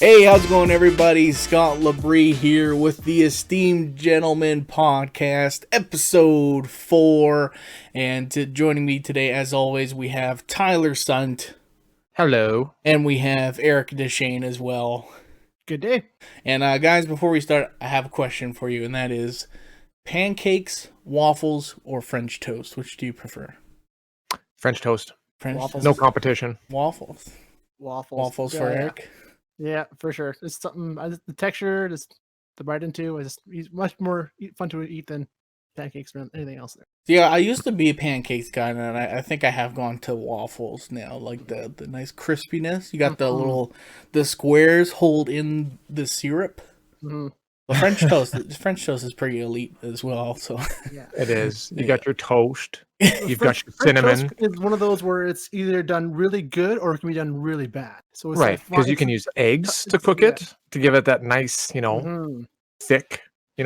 Hey, how's it going, everybody? Scott Labrie here with the Esteemed Gentlemen Podcast, episode 4. And joining me today, as always, we have Tyler Sunt. Hello. And we have Eric Deshane as well. Good day. And guys, before we start, I have a question for you, and that is pancakes, waffles, or French toast? Which do you prefer? French toast. Waffles. No competition. Waffles. Waffles for Eric. Yeah, for sure. It's something. The texture, just to bite into, is much more fun to eat than pancakes or anything else. There. Yeah, I used to be a pancakes guy, and I think I have gone to waffles now. Like the nice crispiness. You got the squares hold in the syrup. Mm-hmm. The French toast is pretty elite as well. So yeah, it is. You got your toast. You've got your cinnamon. It's one of those where it's either done really good or it can be done really bad. So it's right, because you can use eggs to cook it to give it that nice, thick,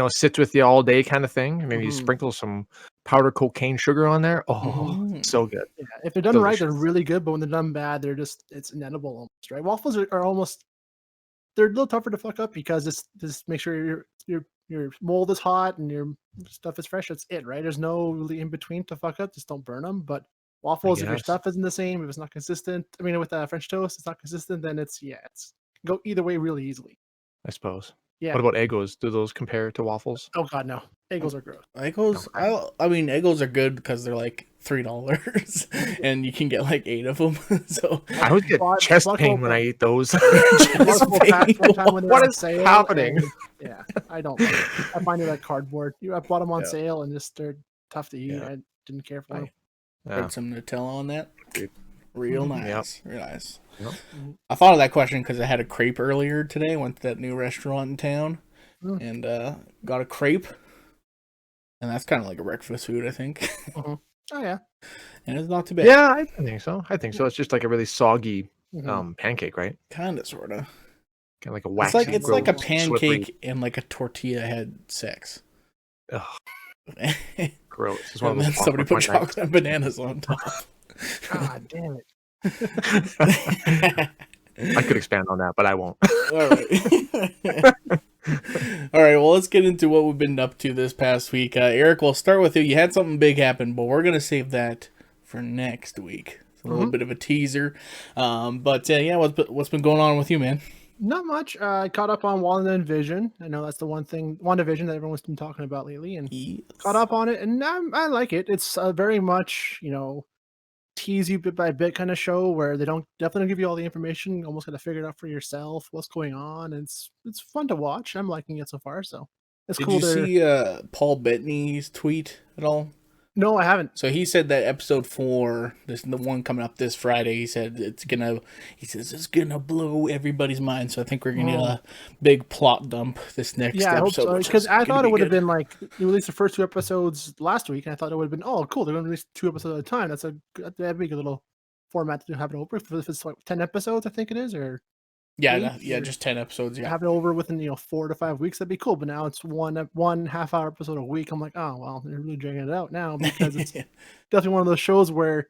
sits with you all day kind of thing. Maybe you sprinkle some powdered cocaine sugar on there. Oh, so good. Yeah, if they're done right, they're really good. But when they're done bad, it's inedible almost. Right, waffles are almost. They're a little tougher to fuck up because it's just make sure your mold is hot and your stuff is fresh. That's it, right? There's no really in between to fuck up. Just don't burn them. But waffles, if your stuff isn't the same, if it's not consistent. I mean, with French toast, it's not consistent. Then it's go either way really easily. I suppose. Yeah. What about Eggos? Do those compare to waffles? Oh God, no. Eggos are gross. Eggos, I mean, Eggos are good because they're like $3, and you can get like 8 of them. So I would get chest pain when I eat those. What is happening? Yeah, I don't like it. I find it like cardboard. I bought them on sale, and they're tough to eat. I didn't care for them. Put some Nutella on that. Real nice. Yep. Real nice. Yep. I thought of that question because I had a crepe earlier today. Went to that new restaurant in town and got a crepe. And that's kind of like a breakfast food, I think. Oh, yeah. And it's not too bad. Yeah, I think so. It's just like a really soggy pancake, right? Kind of, sort of. Kind of like a waxy. It's like a pancake and like a tortilla had sex. Ugh. Gross. It's And then somebody put chocolate and bananas on top. God damn it. I could expand on that, but I won't. All right, well, let's get into what we've been up to this past week. Eric, we'll start with you. You had something big happen, but we're going to save that for next week. It's a little bit of a teaser. What's been going on with you, man? Not much. I caught up on WandaVision. I know that's the one thing, WandaVision, that everyone's been talking about lately, and caught up on it, and I like it. It's very much, tease you bit by bit kind of show where they definitely give you all the information. You almost got to figure it out for yourself, what's going on. And it's fun to watch. I'm liking it so far, so it's cool. Did you see Paul Bettany's tweet at all? No, I haven't. So he said that episode 4, the one coming up this Friday, he says it's gonna blow everybody's mind. So I think we're gonna get a big plot dump this next episode. I hope so, because I thought it would have been like you released the first 2 episodes last week, and I thought it would have been cool. They're gonna release 2 episodes at a time. That'd be a good little format to have it over. If it's like 10 episodes, I think it is, or just 10 episodes. Yeah, have it over within 4 to 5 weeks. That'd be cool. But now it's one half-hour episode a week. I'm like, oh well, they're really dragging it out now because it's definitely one of those shows where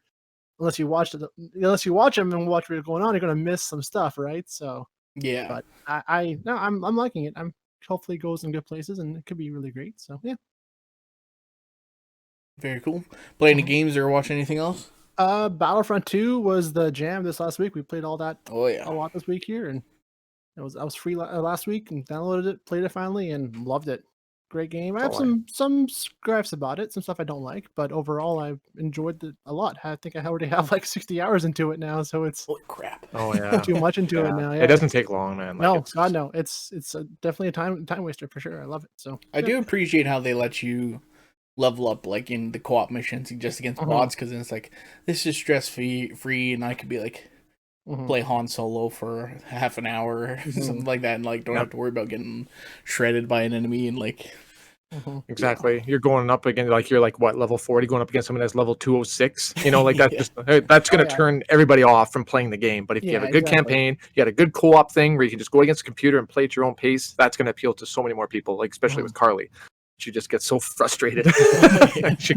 unless you watch them and watch what's going on, you're gonna miss some stuff, right? So yeah. But I'm liking it. Hopefully it goes in good places and it could be really great. So yeah. Very cool. Play any games or watch anything else? Battlefront 2 was the jam this last week. We played all that a lot this week here, and I was free last week and downloaded it, played it finally, and loved it. Great game. I have some gripes about it, some stuff I don't like, but overall I enjoyed it a lot. I think I already have like 60 hours into it now, so it's holy crap. Oh yeah, too much into it now. Yeah. It doesn't take long, man. No. It's definitely a time waster for sure. I love it. So I do appreciate how they let you level up like in the co-op missions just against bots, because then it's like this is stress free and I could be like play Han Solo for half an hour or something like that, and like don't have to worry about getting shredded by an enemy and like exactly. You're going up against you're level 40 going up against someone that's level 206. That's going to turn everybody off from playing the game. But if you have a good campaign, you got a good co-op thing where you can just go against the computer and play at your own pace, that's going to appeal to so many more people, like especially with Carly. She just gets so frustrated. She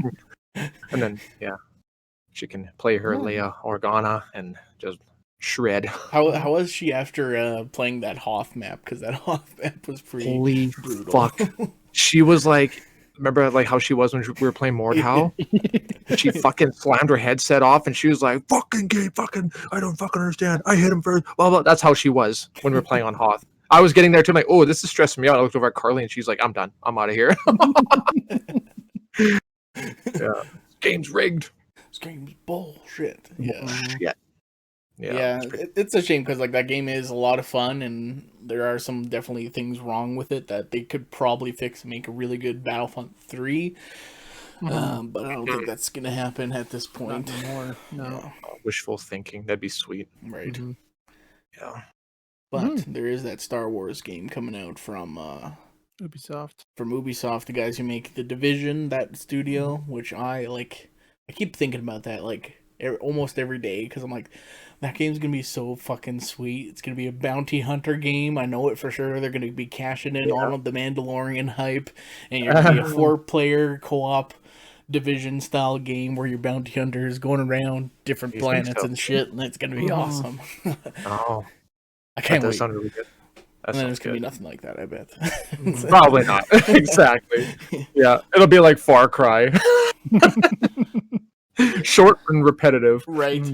can play her Leia Organa and just shred. How was she after playing that Hoth map? Because that Hoth map was pretty Holy brutal. fuck. She was like, remember like how she was when we were playing Mordhau? She fucking slammed her headset off and she was like, fucking gay, fucking, I don't fucking understand. I hit him first. Blah, blah. That's how she was when we were playing on Hoth. I was getting there too. I'm like, oh, this is stressing me out. I looked over at Carly and she's like, I'm done. I'm out of here. Yeah. Game's rigged. This game's bullshit. Yeah. Bullshit. Yeah, it's a shame because like that game is a lot of fun and there are some definitely things wrong with it that they could probably fix and make a really good Battlefront 3. But I don't think that's gonna happen at this point. Not anymore. No. Yeah. Wishful thinking. That'd be sweet. Right. Yeah. But there is that Star Wars game coming out from Ubisoft. The guys who make The Division, that studio, which I keep thinking about that almost every day because I'm like, that game's gonna be so fucking sweet. It's gonna be a bounty hunter game. I know it for sure. They're gonna be cashing in all of the Mandalorian hype, and you're gonna be a 4-player co-op Division style game where your bounty hunter is going around different planets and shit, and it's gonna be awesome. Oh, I can't wait. Sound really good. And then it's gonna be nothing like that, I bet. Probably not. Exactly. Yeah, it'll be like Far Cry. Short and repetitive. Right.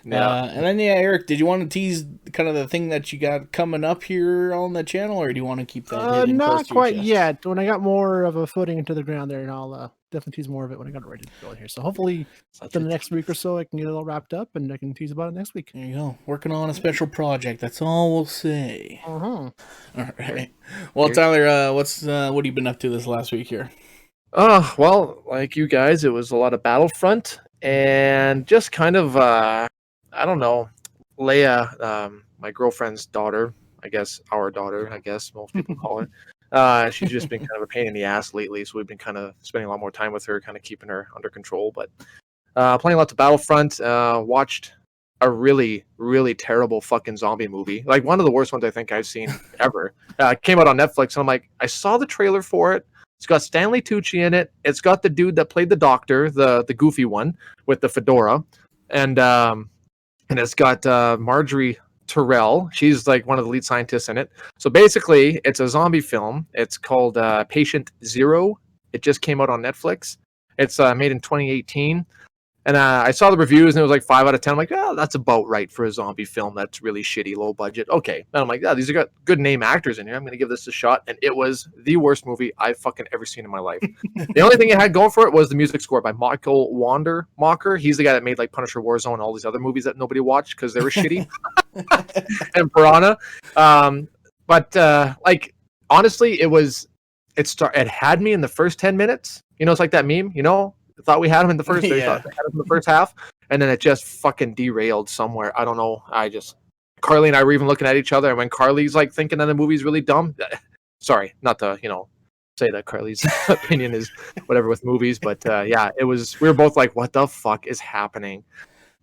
Yeah. And then Eric, did you want to tease kind of the thing that you got coming up here on the channel, or do you want to keep that hidden close not to your quite chest? yet. When I got more of a footing into the ground there, and I'll definitely tease more of it when I got it ready to go in here. So hopefully within the next week or so I can get it all wrapped up and I can tease about it next week. There you go. Working on a special project. That's all we'll say. Uh-huh. All right. Well, Tyler, what have you been up to this last week here? Well, like you guys, it was a lot of Battlefront and just kind of I don't know, Leia, my girlfriend's daughter, I guess our daughter, I guess most people call her. She's just been kind of a pain in the ass lately, so we've been kind of spending a lot more time with her, kind of keeping her under control. But playing lots of Battlefront, watched a really, really terrible fucking zombie movie, like one of the worst ones I think I've seen ever. Came out on Netflix, and I'm like, I saw the trailer for it. It's got Stanley Tucci in it. It's got the dude that played the doctor, the goofy one with the fedora, and it's got Marjorie Terrell. She's like one of the lead scientists in it. So basically, it's a zombie film. It's called Patient Zero. It just came out on Netflix. It's made in 2018. And I saw the reviews, and it was like 5 out of 10. I'm like, oh, that's about right for a zombie film that's really shitty, low budget. Okay. And I'm like, yeah, these are got good name actors in here. I'm going to give this a shot. And it was the worst movie I've fucking ever seen in my life. The only thing it had going for it was the music score by Michael Wandermacher. He's the guy that made like Punisher, Warzone, and all these other movies that nobody watched because they were shitty. And Piranha. But honestly, it had me in the first 10 minutes. You know, it's like that meme, you know? Thought we had him in the first thought they had him in the first half, and then it just fucking derailed somewhere. I don't know. Carly and I were even looking at each other, and when Carly's like thinking that the movie's really dumb, sorry, not to, say that Carly's opinion is whatever with movies, but it was, we were both like, what the fuck is happening?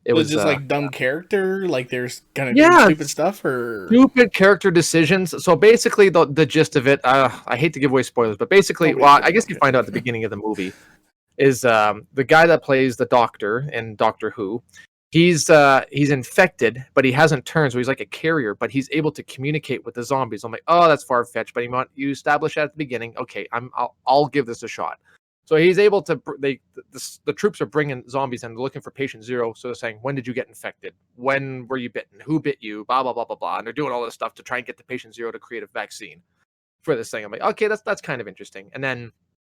It was just like dumb character, like there's kind of stupid stuff, or stupid character decisions. So basically the gist of it, I hate to give away spoilers, but basically, I guess you find out at the beginning of the movie, is the guy that plays the Doctor in Doctor Who. He's infected, but he hasn't turned, so he's like a carrier, but he's able to communicate with the zombies. I'm like, oh, that's far-fetched, but you establish that at the beginning. Okay, I'll give this a shot. So he's able to. The troops are bringing zombies and looking for patient zero. So they're saying, when did you get infected? When were you bitten? Who bit you? Blah blah blah blah blah. And they're doing all this stuff to try and get the patient zero to create a vaccine for this thing. I'm like, okay, that's kind of interesting. And then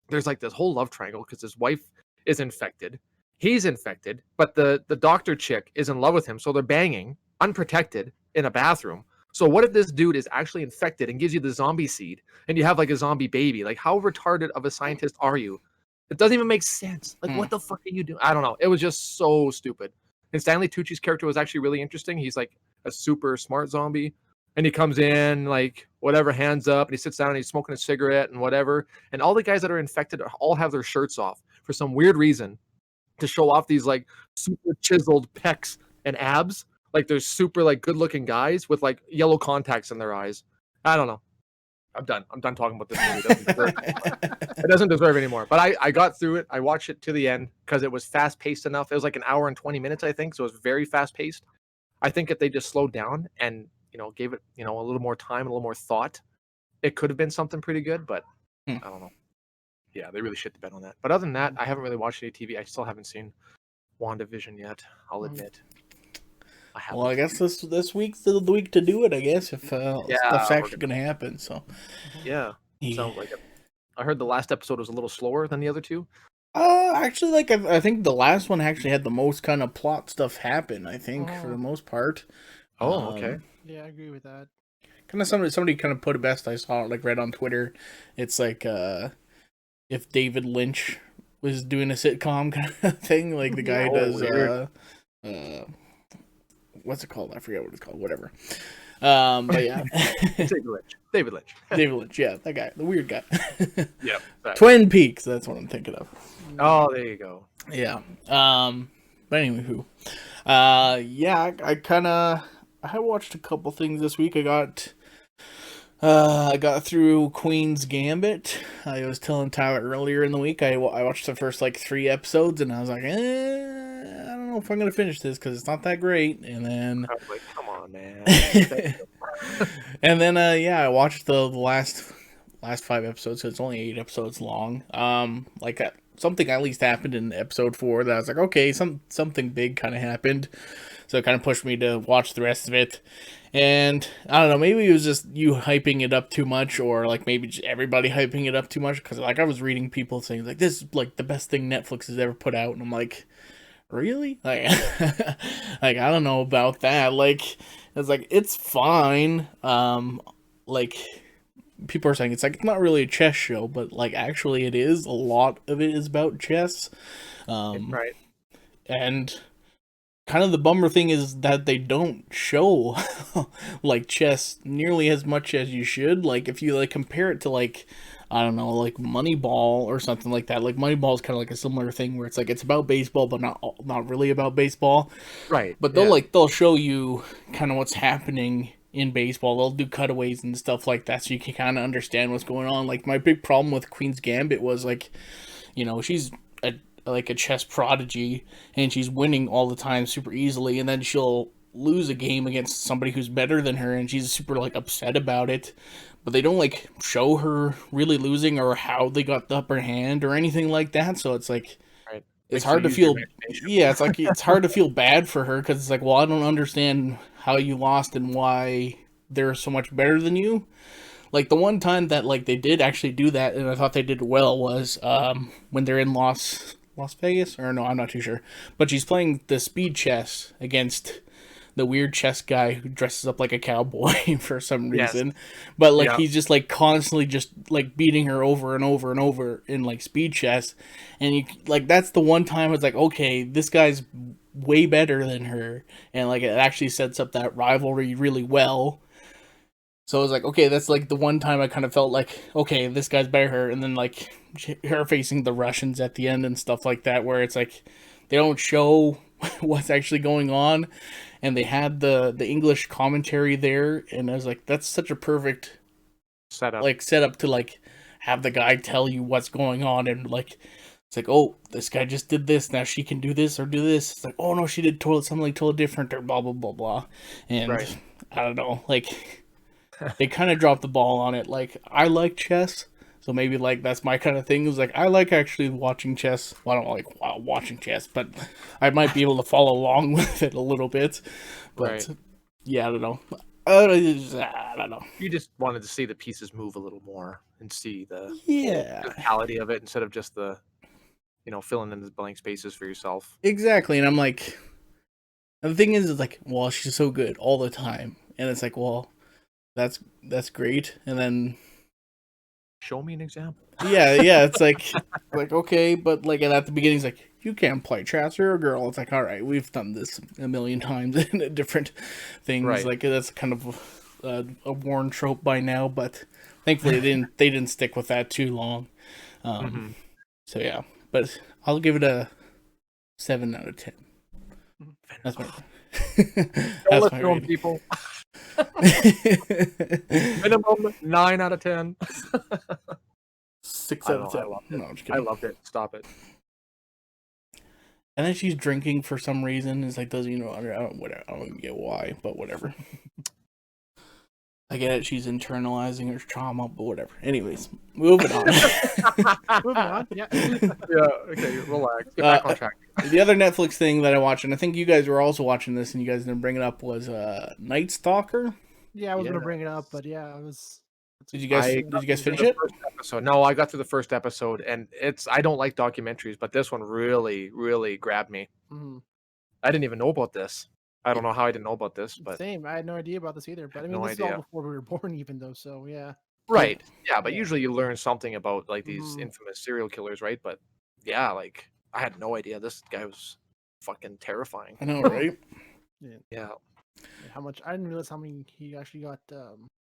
there's like this whole love triangle because his wife is infected, he's infected, but the doctor chick is in love with him, so they're banging unprotected in a bathroom. So what if this dude is actually infected and gives you the zombie seed, and you have like a zombie baby? Like, how retarded of a scientist are you? It doesn't even make sense. Like, what the fuck are you doing? I don't know. It was just so stupid. And Stanley Tucci's character was actually really interesting. He's like a super smart zombie. And he comes in, like, whatever, hands up, and he sits down and he's smoking a cigarette and whatever. And all the guys that are infected all have their shirts off for some weird reason to show off these, like, super chiseled pecs and abs. Like, they're super, like, good-looking guys with, like, yellow contacts in their eyes. I don't know. I'm done. I'm done talking about this movie. It doesn't deserve anymore. But I got through it. I watched it to the end because it was fast-paced enough. It was like an hour and 20 minutes, I think, so it was very fast-paced. I think if they just slowed down and gave it a little more time, a little more thought, it could have been something pretty good. But I don't know. Yeah, they really shit the bed on that. But other than that, I haven't really watched any TV. I still haven't seen WandaVision yet. I'll admit. Well, I guess this week's the week to do it. I guess if stuff's actually gonna happen. So yeah, sounds like it. I heard the last episode was a little slower than the other two. Actually, like I think the last one actually had the most kind of plot stuff happen. I think for the most part. Oh, okay. Yeah, I agree with that. Kind of somebody kind of put it best. I saw it like right on Twitter. It's like if David Lynch was doing a sitcom kind of thing, like the guy does what's it called? I forget what it's called. Whatever. But yeah, David Lynch. Yeah, that guy, the weird guy. Yeah. Twin Peaks. That's what I'm thinking of. Oh, there you go. Yeah. But anyway, yeah, I watched a couple things this week. I got through Queen's Gambit. I was telling Tyler earlier in the week. I watched the first like 3 episodes, and I was like, I don't know if I'm gonna finish this because it's not that great. And then I was like, come on, man. and then I watched the last 5 episodes. So it's only 8 episodes long. Something at least happened in episode 4 that I was like, okay, something big kind of happened. So it kind of pushed me to watch the rest of it. And I don't know, maybe it was just you hyping it up too much, or like maybe just everybody hyping it up too much. Because like I was reading people saying like this is like the best thing Netflix has ever put out, and I'm like, really? Like, like I don't know about that. Like it's like it's fine. Like people are saying it's like it's not really a chess show, but like actually it is. A lot of it is about chess. Right. And kind of the bummer thing is that they don't show like chess nearly as much as you should. Like if you like compare it to like I don't know, like Moneyball or something like that. Like Moneyball is kind of like a similar thing where it's like it's about baseball but not really about baseball. Right. But they'll show you kind of what's happening in baseball. They'll do cutaways and stuff like that so you can kind of understand what's going on. Like my big problem with Queen's Gambit was like, she's like a chess prodigy and she's winning all the time super easily, and then she'll lose a game against somebody who's better than her and she's super like upset about it, but they don't like show her really losing or how they got the upper hand or anything like that. So it's like it's hard to feel it's like it's hard to feel bad for her because it's like, well, I don't understand how you lost and why they're so much better than you. Like the one time that like they did actually do that and I thought they did well was when they're in Las Vegas, or no, I'm not too sure. But she's playing the speed chess against the weird chess guy who dresses up like a cowboy for some reason. Yes. But like he's just like constantly just like beating her over and over and over in like speed chess. And you like that's the one time it's like, okay, this guy's way better than her, and like it actually sets up that rivalry really well. So I was like, okay, that's like the one time I kind of felt like, okay, this guy's better. And then like her facing the Russians at the end and stuff like that, where it's like they don't show what's actually going on. And they had the English commentary there. And I was like, that's such a perfect setup to like have the guy tell you what's going on. And like, it's like, oh, this guy just did this. Now she can do this or do this. It's like, oh no, she did something like totally different or blah, blah, blah, blah. And I don't know, like... they kind of dropped the ball on it. Like, I like chess, so maybe, like, that's my kind of thing. It was like, I like actually watching chess. Well, I don't like watching chess, but I might be able to follow along with it a little bit. But, yeah, I don't know. I don't know. You just wanted to see the pieces move a little more and see the totality of it instead of just the, filling in the blank spaces for yourself. Exactly, and I'm like... And the thing is like, well, she's so good all the time. And it's like, well... That's great, and then show me an example. Yeah, it's like okay, but like at the beginning, it's like you can't play chess, you're a girl. It's like, all right, we've done this a million times in different things. Right. Like that's kind of a worn trope by now, but thankfully they didn't stick with that too long. So yeah, but I'll give it a 7 out of 10. That's my. That's my rating. People. Minimum 9 out of 10. 6 out of 10. I loved it. Stop it. And then she's drinking for some reason. It's like, doesn't, I don't even get why, but whatever. I get it. She's internalizing her trauma, but whatever. Anyways, moving on. Moving on. Yeah. Okay, relax. Get back on track. The other Netflix thing that I watched, and I think you guys were also watching this, and you guys didn't bring it up, was Night Stalker. Yeah, I was gonna bring it up, but yeah, I was. Did you guys finish it? First episode. No, I got to the first episode, and I don't like documentaries, but this one really, really grabbed me. Mm-hmm. I didn't even know about this. I don't know how I didn't know about this, but same. I had no idea about this either. But I mean, this is all before we were born, even though. So yeah. Right. Yeah, but usually you learn something about like these infamous serial killers, right? But yeah, like I had no idea this guy was fucking terrifying. I know, right? Yeah. How much? I didn't realize how many he actually got.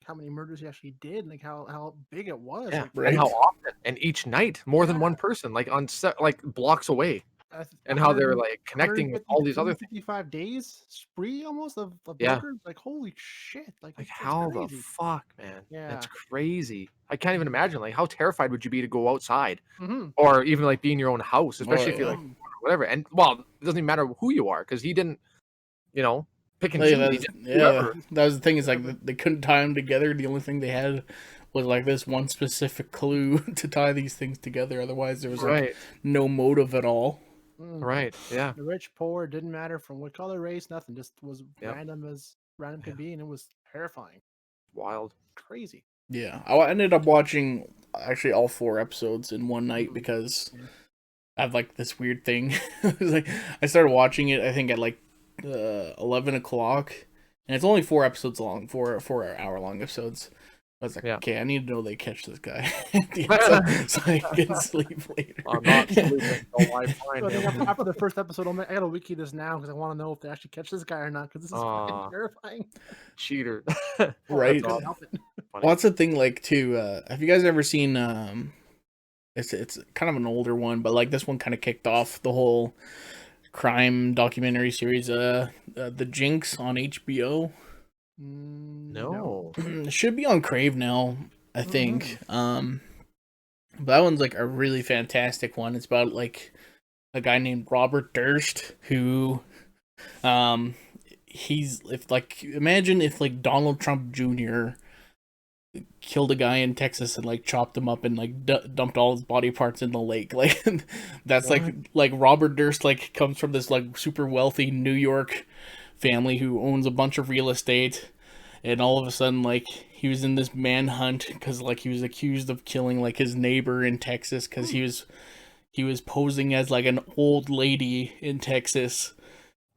How many murders he actually did, like how big it was. Yeah, like, and how often, and each night, more than one person, like on set, like blocks away. And how they're like connecting with all these other things. 55 days spree almost of yeah. Like holy shit! Like how the fuck, man? Yeah, it's crazy. I can't even imagine. Like, how terrified would you be to go outside, or even like be in your own house, especially if you're like whatever. And well, it doesn't even matter who you are because he didn't, pick and choose. That was the thing. Is like they couldn't tie them together. The only thing they had was like this one specific clue to tie these things together. Otherwise, there was like no motive at all. Right. Yeah. The rich, poor, didn't matter from what color, race, nothing. Just was random as random could be, and it was terrifying. Wild. Crazy. Yeah. I ended up watching actually all 4 episodes in one night because I have like this weird thing. Like I started watching it, I think at like 11 o'clock, and it's only 4 episodes long, 4 hour-long episodes. I was like, okay, I need to know they catch this guy so I can sleep later. I'm not sleeping until I find him. After the first episode, I gotta wiki this now because I want to know if they actually catch this guy or not, because this is fucking terrifying. Cheater. Right. Well, that's the thing, like, too, have you guys ever seen, it's kind of an older one, but, like, this one kind of kicked off the whole crime documentary series, The Jinx on HBO? No. It should be on Crave now, I think. But that one's like a really fantastic one. It's about like a guy named Robert Durst who imagine if like Donald Trump Jr. killed a guy in Texas and like chopped him up and like dumped all his body parts in the lake. Like that's like Robert Durst like comes from this like super wealthy New York family who owns a bunch of real estate, and all of a sudden like he was in this manhunt because like he was accused of killing like his neighbor in Texas because he was posing as like an old lady in Texas,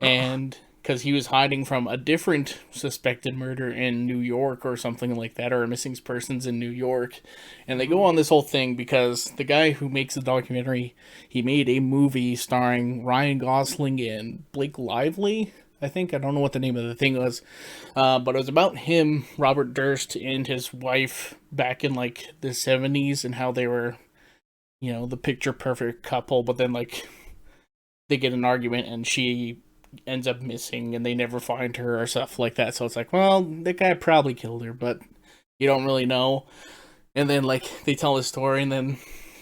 and because he was hiding from a different suspected murder in New York or something like that, or missing persons in New York. And they go on this whole thing because the guy who makes the documentary, he made a movie starring Ryan Gosling and Blake Lively, I think. I don't know what the name of the thing was, but it was about him, Robert Durst, and his wife back in like the 70s and how they were, the picture perfect couple, but then like they get an argument and she ends up missing and they never find her or stuff like that. So it's like, well, that guy probably killed her, but you don't really know. And then like they tell his story, and then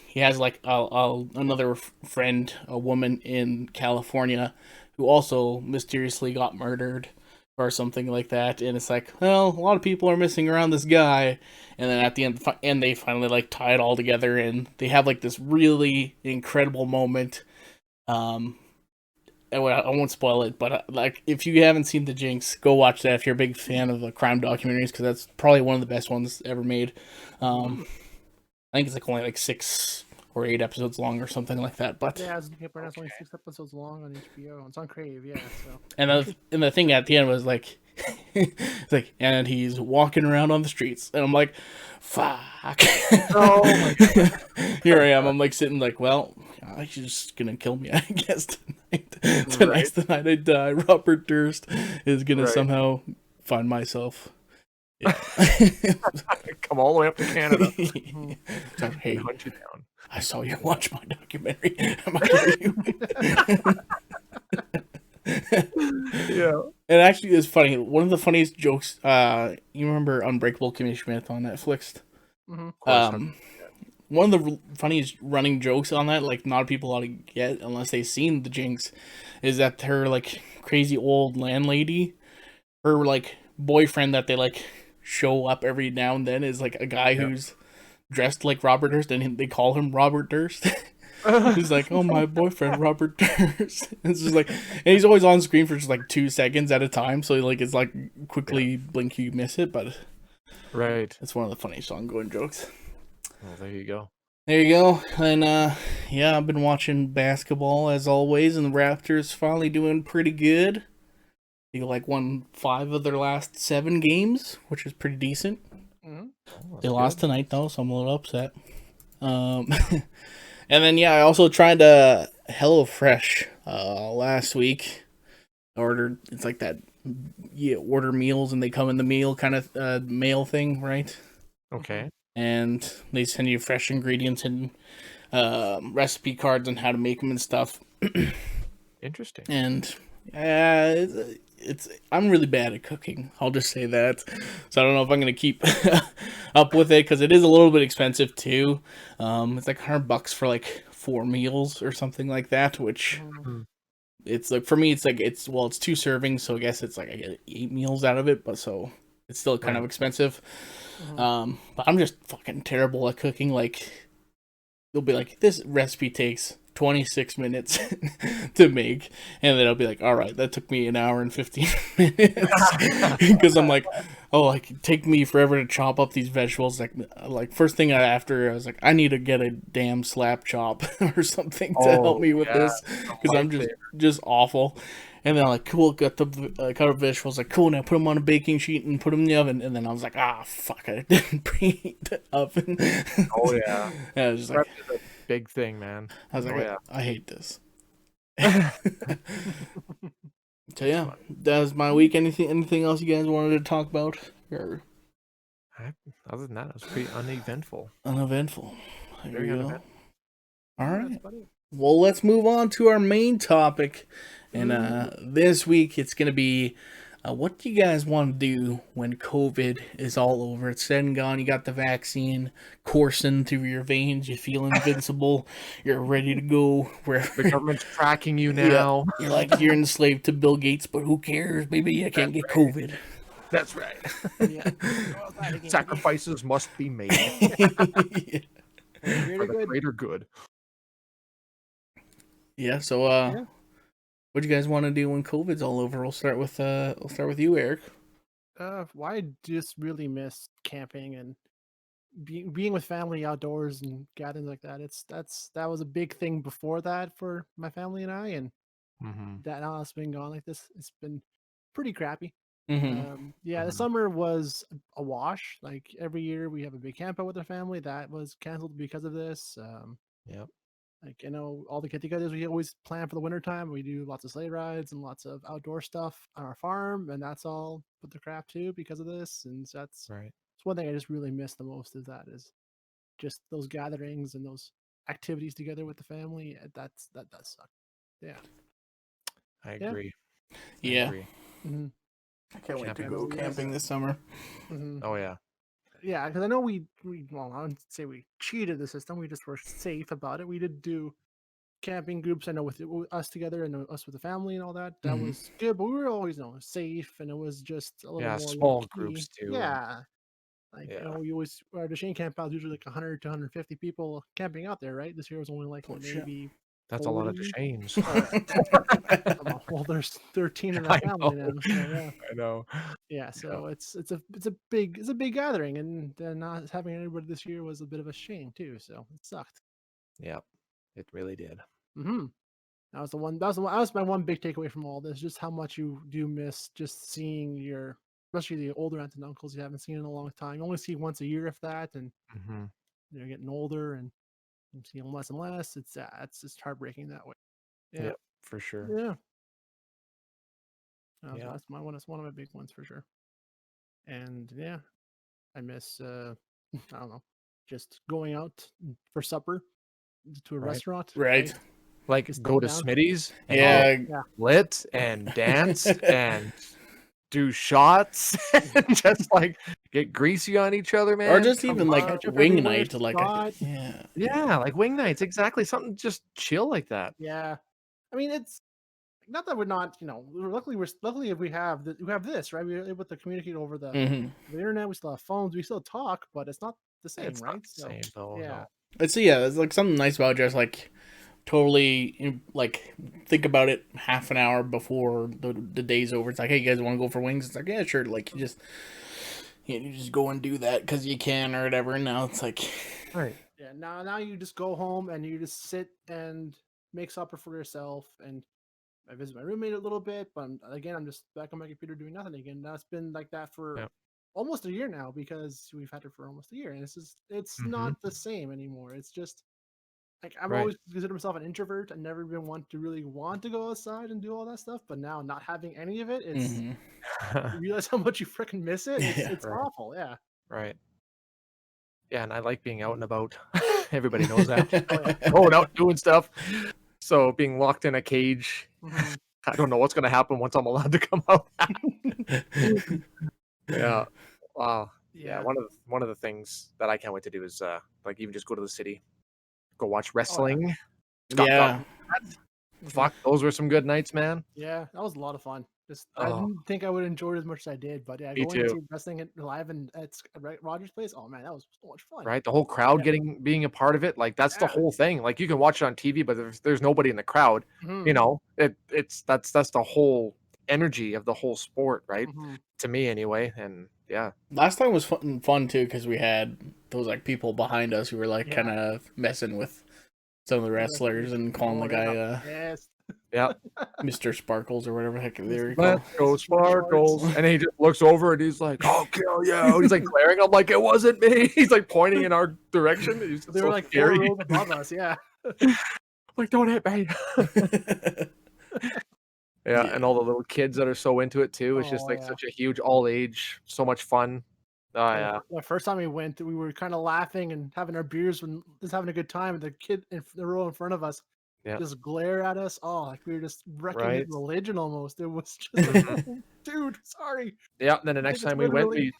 he has like another friend, a woman in California, who also mysteriously got murdered or something like that. And it's like, well, a lot of people are missing around this guy. And then at the end they finally like tie it all together, and they have like this really incredible moment. I won't spoil it, but like if you haven't seen The Jinx, go watch that if you're a big fan of crime documentaries, because that's probably one of the best ones ever made. I think it's like only like 6 or 8 episodes long or something like that. But yeah, it's only 6 episodes long on HBO. It's on Crave, yeah. So. And the thing at the end was like, it's like, and he's walking around on the streets, and I'm like, fuck. Oh my god. Here I am. I'm like sitting like, well, she's just gonna kill me, I guess tonight. Tonight's the night I die. Robert Durst is gonna somehow find myself. Yeah. Come all the way up to Canada. So, hey, hunt you down. I saw you watch my documentary. Am I you? Yeah. It actually is funny. One of the funniest jokes, you remember Unbreakable Kimmy Schmidt on Netflix? Mm-hmm. one of the funniest running jokes on that, like not people ought to get unless they've seen the Jinx, is that her like crazy old landlady, her like boyfriend that they like show up every now and then is like a guy who's dressed like Robert Durst, and they call him Robert Durst. He's like, oh, my boyfriend Robert Durst. It's just like, and he's always on screen for just like 2 seconds at a time, so like it's like quickly blink you miss it, but right, it's one of the funniest ongoing jokes. Well, there you go. There you go. And yeah, I've been watching basketball as always, and the Raptors finally doing pretty good. They like won 5 of their last 7 games, which is pretty decent. Mm-hmm. They lost tonight though, so I'm a little upset. And then yeah, I also tried HelloFresh last week. It's like that you order meals and they come in the meal kind of mail thing, right? Okay. And they send you fresh ingredients and recipe cards on how to make them and stuff. Interesting. And I'm really bad at cooking. I'll just say that. So I don't know if I'm gonna keep up with it because it is a little bit expensive too. It's like $100 for like 4 meals or something like that. Which it's like for me, it's 2 servings, so I guess it's like I get 8 meals out of it. But so it's still kind of expensive. But I'm just fucking terrible at cooking. Like they'll be like, this recipe takes 26 minutes to make, and then I'll be like, all right, that took me 1 hour and 15 minutes because I'm like, oh, like it take me forever to chop up these vegetables. Like first thing after I was like, I need to get a damn slap chop or something to help me with this because I'm just awful. And then I'm like, cool, got the cut up vegetables. Like, cool, now put them on a baking sheet and put them in the oven. And then I was like, fuck, I didn't preheat the oven. Oh yeah, and I was just like, big thing, man. I was like, I hate this. So yeah, that was my week. Anything else you guys wanted to talk about? Or... Other than that, it was pretty uneventful. Uneventful. Very uneventful. All right. Well, let's move on to our main topic. And this week it's gonna be what do you guys want to do when COVID is all over? It's said and gone. You got the vaccine coursing through your veins. You feel invincible. You're ready to go wherever. The government's tracking you now. Yeah. You're like you're enslaved to Bill Gates, but who cares? Maybe I can't get COVID. That's right. Sacrifices must be made for the greater good. Yeah. So what do you guys want to do when COVID's all over? We'll start with you, Eric. I just really miss camping and being with family outdoors and gatherings like that. That was a big thing before that for my family and I, and that now it's been gone like this. It's been pretty crappy. The summer was a wash. Like every year we have a big camp out with our family that was canceled because of this. Like, you know, all the get-togethers we always plan for the wintertime. We do lots of sleigh rides and lots of outdoor stuff on our farm, and that's all put the crap too because of this. And so it's one thing I just really miss the most is just those gatherings and those activities together with the family. That does suck. Yeah, I agree. Yeah. I agree. I can't wait to go camping this summer. Oh yeah. Yeah, because I know we well, I wouldn't say we cheated the system. We just were safe about it. We did do camping groups. I know with us together and us with the family and all that. That was good, but we were always safe, and it was just a little more small low-key. groups too. Yeah, we always our Shane camp out usually like 100 to 150 people camping out there. Right, this year was only like maybe. That's 40? A lot of Shanes. Well, there's 13 in our family now. So, yeah. I know. Yeah, so it's a big gathering, and not having anybody this year was a bit of a shame too. So it sucked. Yep, it really did. That was my one big takeaway from all this. Just how much you do miss just seeing especially the older aunts and uncles you haven't seen in a long time. You only see once a year, if that, and they're getting older and. You see them less and less. It's just heartbreaking that way. Yeah, yep, for sure. Yeah, that's one of my big ones for sure. And yeah, I miss I don't know, just going out for supper to a restaurant. Right. Like go to Smitty's. And lit and dance and do shots and just like get greasy on each other, man. Or just even like wing night, like like wing nights, exactly. Something just chill like that. Yeah, I mean, it's not that we're not, luckily if we have this, right? We're able to communicate over the internet. We still have phones. We still talk, but it's not the same, It's right? not the same though. Yeah. No. It's like something nice about just like totally like think about it half an hour before the day's over. It's like, hey, you guys want to go for wings? It's like, yeah, sure. Like you just go and do that because you can or whatever. And now it's like, right. Yeah. Now you just go home and you just sit and make supper for yourself. And I visit my roommate a little bit, but I'm just back on my computer doing nothing again. Now it's been like that for almost a year now because we've had it for almost a year, and it's not the same anymore. It's just like I've always considered myself an introvert. I've never been one to really want to go outside and do all that stuff, but now not having any of it, it's you realize how much you freaking miss it. It's awful. Yeah. Right. Yeah, and I like being out and about. Everybody knows that. Going out doing stuff. So being locked in a cage, I don't know what's going to happen once I'm allowed to come out. Yeah. Wow. Yeah. One of the things that I can't wait to do is like even just go to the city, go watch wrestling. Fuck, those were some good nights, man. Yeah, that was a lot of fun. I didn't think I would enjoy it as much as I did, but yeah, going to see wrestling live and at Rogers Place. Oh man, that was so much fun. Right, the whole crowd being a part of it, like that's the whole thing. Like you can watch it on TV, but if there's nobody in the crowd, that's the whole energy of the whole sport, right? To me, anyway. And yeah, last time was fun too because we had those like people behind us who were like kind of messing with some of the wrestlers and calling the guy Mr. Sparkles or whatever the heck they were called. Let's go Sparkles. And he just looks over and he's like, "I'll kill you." He's like glaring. I'm like, "It wasn't me." He's like pointing in our direction. They were like scary. 4 rows above us. Yeah. I'm like, "Don't hit me." And all the little kids that are so into it too. It's just like such a huge all age, so much fun. The first time we went, we were kind of laughing and having our beers and just having a good time. And the kid in the row in front of us just glare at us. Oh, like we were just wrecking his religion almost. It was just like, dude, sorry. Yeah. And then the next time we went, we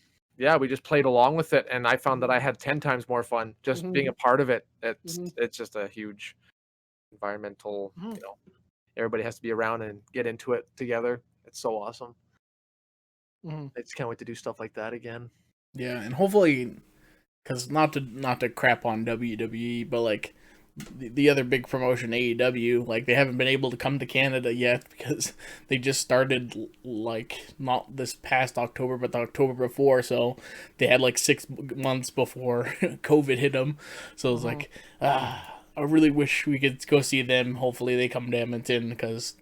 just played along with it, and I found that I had 10 times more fun just being a part of it. It's just a huge environmental. Everybody has to be around and get into it together. It's so awesome. I just can't wait to do stuff like that again. Yeah, and hopefully, because not to crap on WWE, but like the other big promotion, AEW, like they haven't been able to come to Canada yet because they just started like not this past October, but the October before. So they had like 6 months before COVID hit them. So it was like, I really wish we could go see them. Hopefully they come to Edmonton because.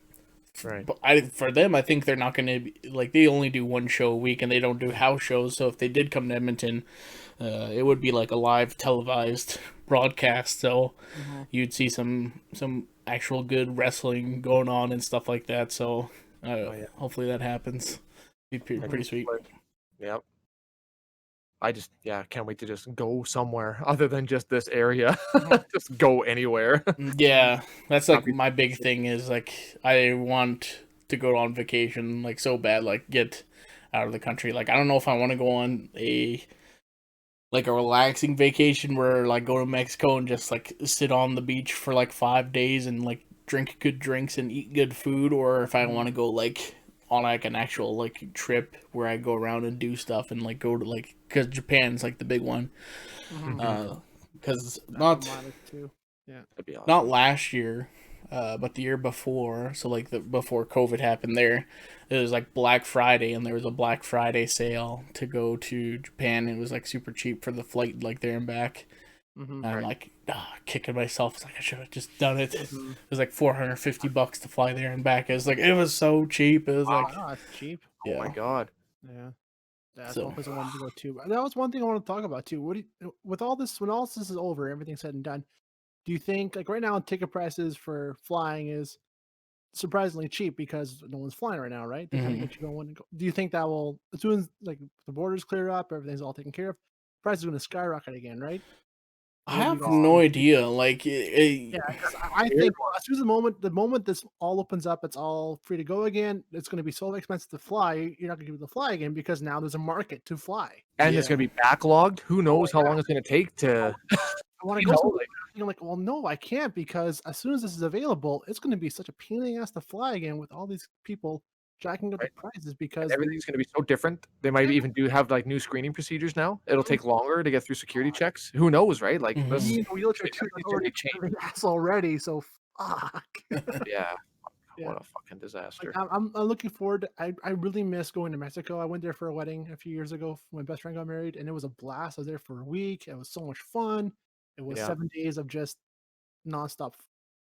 Right. But for them, I think they're not going to be like they only do 1 show a week and they don't do house shows. So if they did come to Edmonton, it would be like a live televised broadcast. So you'd see some actual good wrestling going on and stuff like that. So hopefully that happens. Be pretty sweet. Yep. I just can't wait to just go somewhere other than just this area. Just go anywhere. Yeah, that's like my big thing is like I want to go on vacation like so bad, like get out of the country. Like I don't know if I want to go on a relaxing vacation where like go to Mexico and just like sit on the beach for like 5 days and like drink good drinks and eat good food, or if I want to go like on like an actual like trip where I go around and do stuff and like go to like because Japan's like the big one, because not last year, but the year before. So like before COVID happened, it was like Black Friday and there was a Black Friday sale to go to Japan. It was like super cheap for the flight like there and back. And I'm like kicking myself. It's like I should have just done it. It was like $450 to fly there and back. It was so cheap. It was that's cheap. Yeah. Oh my god. Yeah. That's one place I wanted to go to. But that was one thing I want to talk about too. With all this, when all this is over, everything's said and done, do you think like right now ticket prices for flying is surprisingly cheap because no one's flying right now, right? They kind of get you going. Do you think that will, as soon as like the borders clear up, everything's all taken care of, prices are going to skyrocket again, right? I have no idea. Like, yeah, I think as soon as the moment this all opens up, it's all free to go again. It's going to be so expensive to fly. You're not going to be able to fly again because now there's a market to fly, and it's going to be backlogged. Who knows how long it's going to take to? I want to go somewhere. You're like, well, no, I can't because as soon as this is available, it's going to be such a pain in the ass to fly again with all these people jacking up the prices because and everything's going to be so different. They might even have like new screening procedures now. It'll take longer to get through security checks. Who knows, right? Like, we looked at already, so fuck. Yeah. What a fucking disaster. Like, I'm looking forward. I really miss going to Mexico. I went there for a wedding a few years ago. My best friend got married, and it was a blast. I was there for a week. It was so much fun. It was 7 days of just nonstop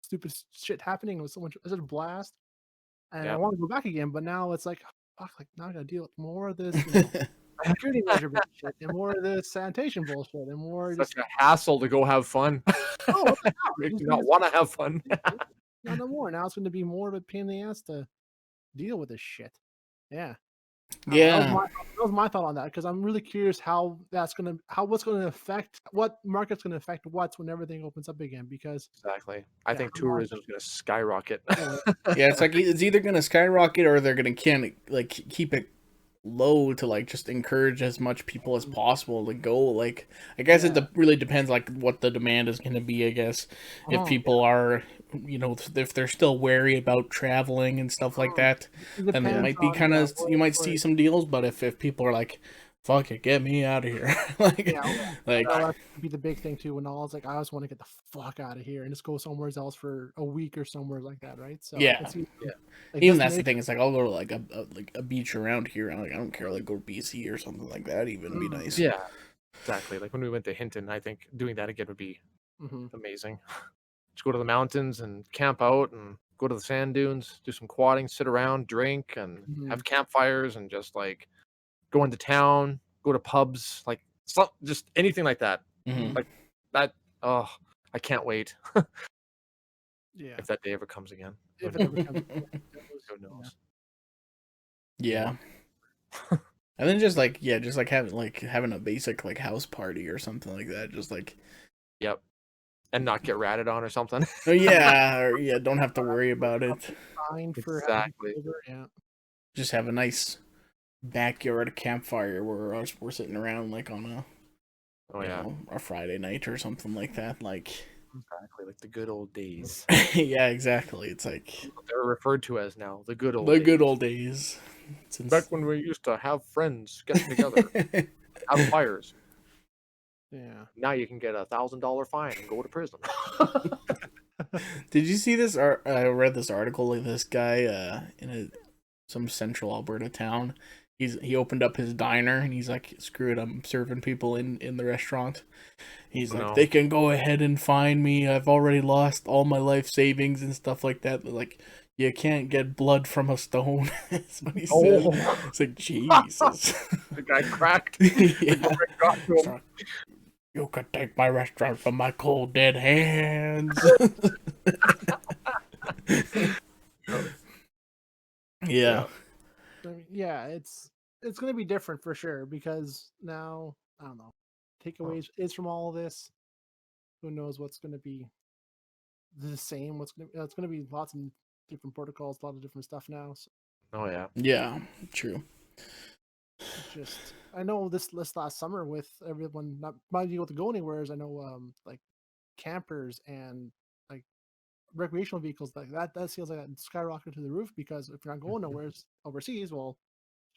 stupid shit happening. It was such a blast. And I want to go back again, but now it's like, fuck, like now I gotta deal with more of this security measure bullshit and more of this sanitation bullshit and more such a hassle to go have fun. Oh, I do not want to have fun. no more. Now it's going to be more of a pain in the ass to deal with this shit. Yeah. Yeah. That was my thought on that because I'm really curious what's going to affect what market's going to affect what's when everything opens up again because exactly. I think tourism is going to skyrocket. Yeah, it's like it's either going to skyrocket or they're going to keep it low to like just encourage as much people as possible to go. Like, I guess it really depends like what the demand is going to be. I guess if people are, if they're still wary about traveling and stuff like that, then it might be kind of you might see some deals. But if people are like, fuck it, get me out of here. That would be the big thing too. When all it's like, I just want to get the fuck out of here and just go somewhere else for a week or somewhere like that, right? So like, even that's the thing. It's like I'll go to like a beach around here. I don't care. Like go to BC or something like that. Even be nice. Yeah, exactly. Like when we went to Hinton, I think doing that again would be amazing. Just go to the mountains and camp out and go to the sand dunes, do some quadding, sit around, drink, and have campfires and just like go into town, go to pubs, like just anything like that. Like that. Oh, I can't wait. If that day ever comes again. If it ever comes, who knows? Yeah. And then just having a basic like house party or something like that. Just like. Yep. And not get ratted on or something. Don't have to worry about it. Fine for exactly. Just have a nice backyard campfire where we're sitting around like on a Friday night or something like that. Like exactly like the good old days. Yeah, exactly. It's like they're referred to as now the good old days. Back when we used to have friends get together, have fires. Yeah. Now you can get $1,000 fine and go to prison. Did you see this? I read this article of this guy in some central Alberta town. He opened up his diner and he's like, screw it, I'm serving people in the restaurant. He's like, they can go ahead and fine me. I've already lost all my life savings and stuff like that. They're like, you can't get blood from a stone. That's what he said. It's like, Jesus. The guy cracked. You could take my restaurant from my cold dead hands. Yeah. Yeah, it's going to be different for sure because now, I don't know, takeaways is from all of this. Who knows what's going to be the same? It's going to be lots of different protocols, a lot of different stuff now. So. Oh yeah. Yeah, true. Just I know this last summer with everyone not being able to go anywhere. I know like campers and like recreational vehicles like that feels like that skyrocketed to the roof because if you're not going nowhere overseas, well,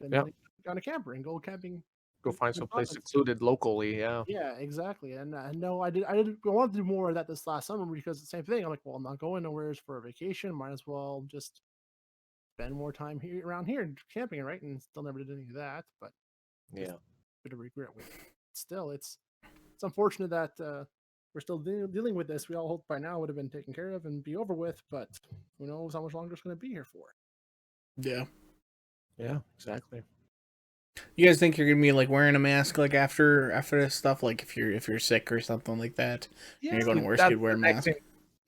then get on a camper and go camping. Go find some place secluded locally. Yeah. Yeah, exactly. And I know I wanted to do more of that this last summer because the same thing. I'm like, well, I'm not going nowhere for a vacation. Might as well just spend more time around here camping, right? And still never did any of that, but yeah, bit of regret with it. Still, it's unfortunate that we're still dealing with this. We all hoped by now would have been taken care of and be over with, but who knows how much longer it's going to be here for. Yeah, exactly. You guys think you're gonna be like wearing a mask like after this stuff? Like if you're sick or something like that, you're going to work, you'd wear a mask.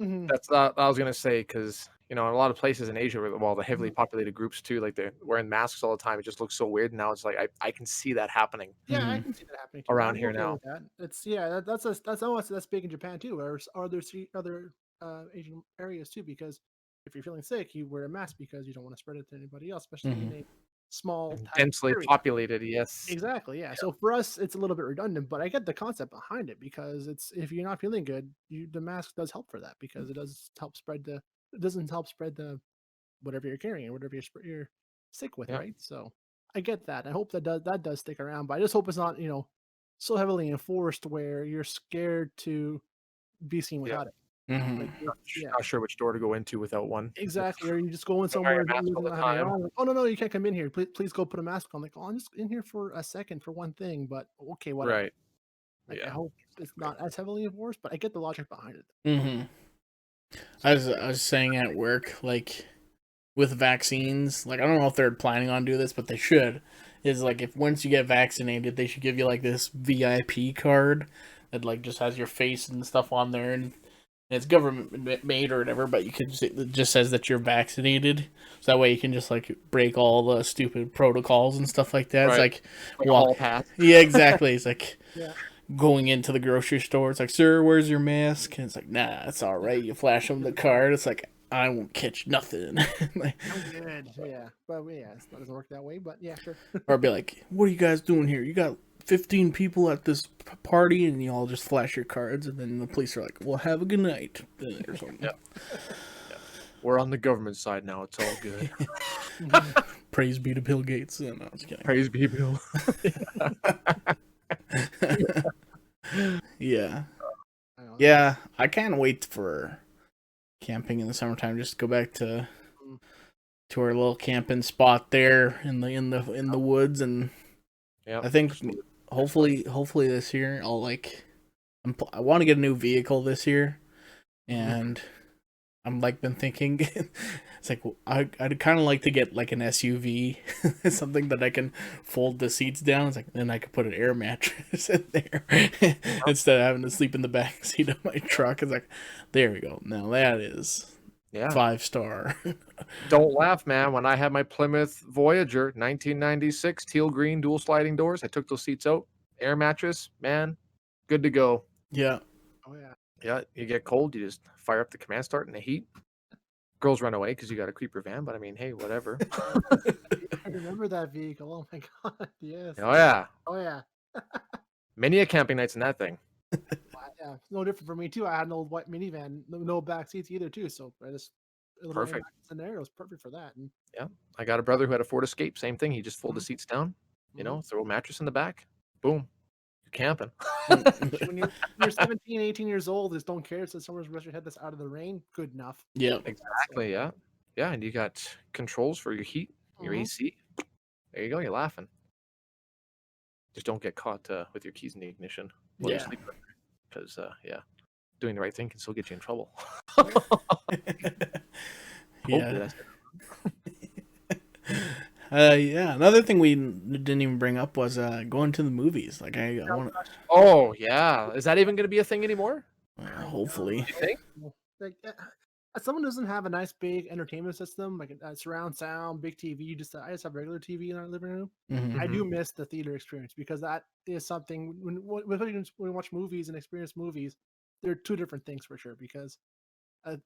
That's what I was gonna say because you know, in a lot of places in Asia, well, the heavily populated groups too, like they're wearing masks all the time. It just looks so weird. And now it's like I can see that happening. Yeah, I can see that happening too. Around I'm here okay now. with that. That's big in Japan too, or other Asian areas too. Because if you're feeling sick, you wear a mask because you don't want to spread it to anybody else, especially in a small, Densely populated. Yes. Exactly. Yeah. So for us, it's a little bit redundant, but I get the concept behind it because if you're not feeling good, the mask does help for that because it doesn't help spread the whatever you're carrying, whatever you're sick with, right? So I get that. I hope that does stick around, but I just hope it's not so heavily enforced where you're scared to be seen without it. Like, Not sure which door to go into without one. Exactly. Or you just go in somewhere like, oh no, you can't come in here. Please go put a mask on. Like, oh, I'm just in here for a second for one thing, but okay, whatever. Right. Like, I hope it's not as heavily enforced, but I get the logic behind it. I was saying at work, like with vaccines, like I don't know if they're planning on doing this, but they should. Is like if once you get vaccinated, they should give you like this VIP card that like just has your face and stuff on there, and it's government made or whatever, but it just says that you're vaccinated, so that way you can just like break all the stupid protocols and stuff like that. Right. It's like all path. Yeah, exactly. It's like going into the grocery store. It's like, sir, where's your mask? And it's like, nah, it's all right. You flash them the card. It's like, I won't catch nothing. Like, good. Yeah, but it doesn't work that way. But yeah, sure. Or I'd be like, what are you guys doing here? You got 15 people at this party, and you all just flash your cards, and then the police are like, well, have a good night, or something. We're on the government side now. It's all good. Praise be to Bill Gates. No, I was kidding. Praise be Bill. Yeah, I can't wait for camping in the summertime. Just go back to our little camping spot there in the woods, and I think hopefully this year I'll I want to get a new vehicle this year, and I'm been thinking it's like I'd kind of like to get like an SUV, something that I can fold the seats down. It's like then I could put an air mattress in there instead of having to sleep in the back seat of my truck. It's like, there we go. Now that is 5-star. Don't laugh, man. When I had my Plymouth Voyager 1996 teal green dual sliding doors, I took those seats out, air mattress, man, good to go. Yeah. Oh yeah. Yeah, you get cold, you just fire up the command start in the heat. Girls run away because you got a creeper van, but I mean, hey, whatever. I remember that vehicle. Oh my god, yes. Oh yeah. Oh yeah. Many a camping nights in that thing. Yeah, it's no different for me too. I had an old white minivan, no back seats either too. So I just perfect in there. It was perfect for that. And yeah, I got a brother who had a Ford Escape. Same thing. He just folded the seats down. You know, throw a mattress in the back. Boom. Camping. When you're 17, 18 years old, just don't care. So someone's rest your head that's out of the rain. Good enough. Yeah, exactly. Yeah, and you got controls for your heat, your AC. There you go. You're laughing. Just don't get caught with your keys in the ignition. Because doing the right thing can still get you in trouble. Yeah. Another thing we didn't even bring up was going to the movies. Like I want to. Oh yeah, is that even going to be a thing anymore? Hopefully. You think? Like, as someone who doesn't have a nice big entertainment system, like a surround sound, big TV, I just have regular TV in our living room. I do miss the theater experience because that is something when we watch movies and experience movies, they're two different things for sure. Because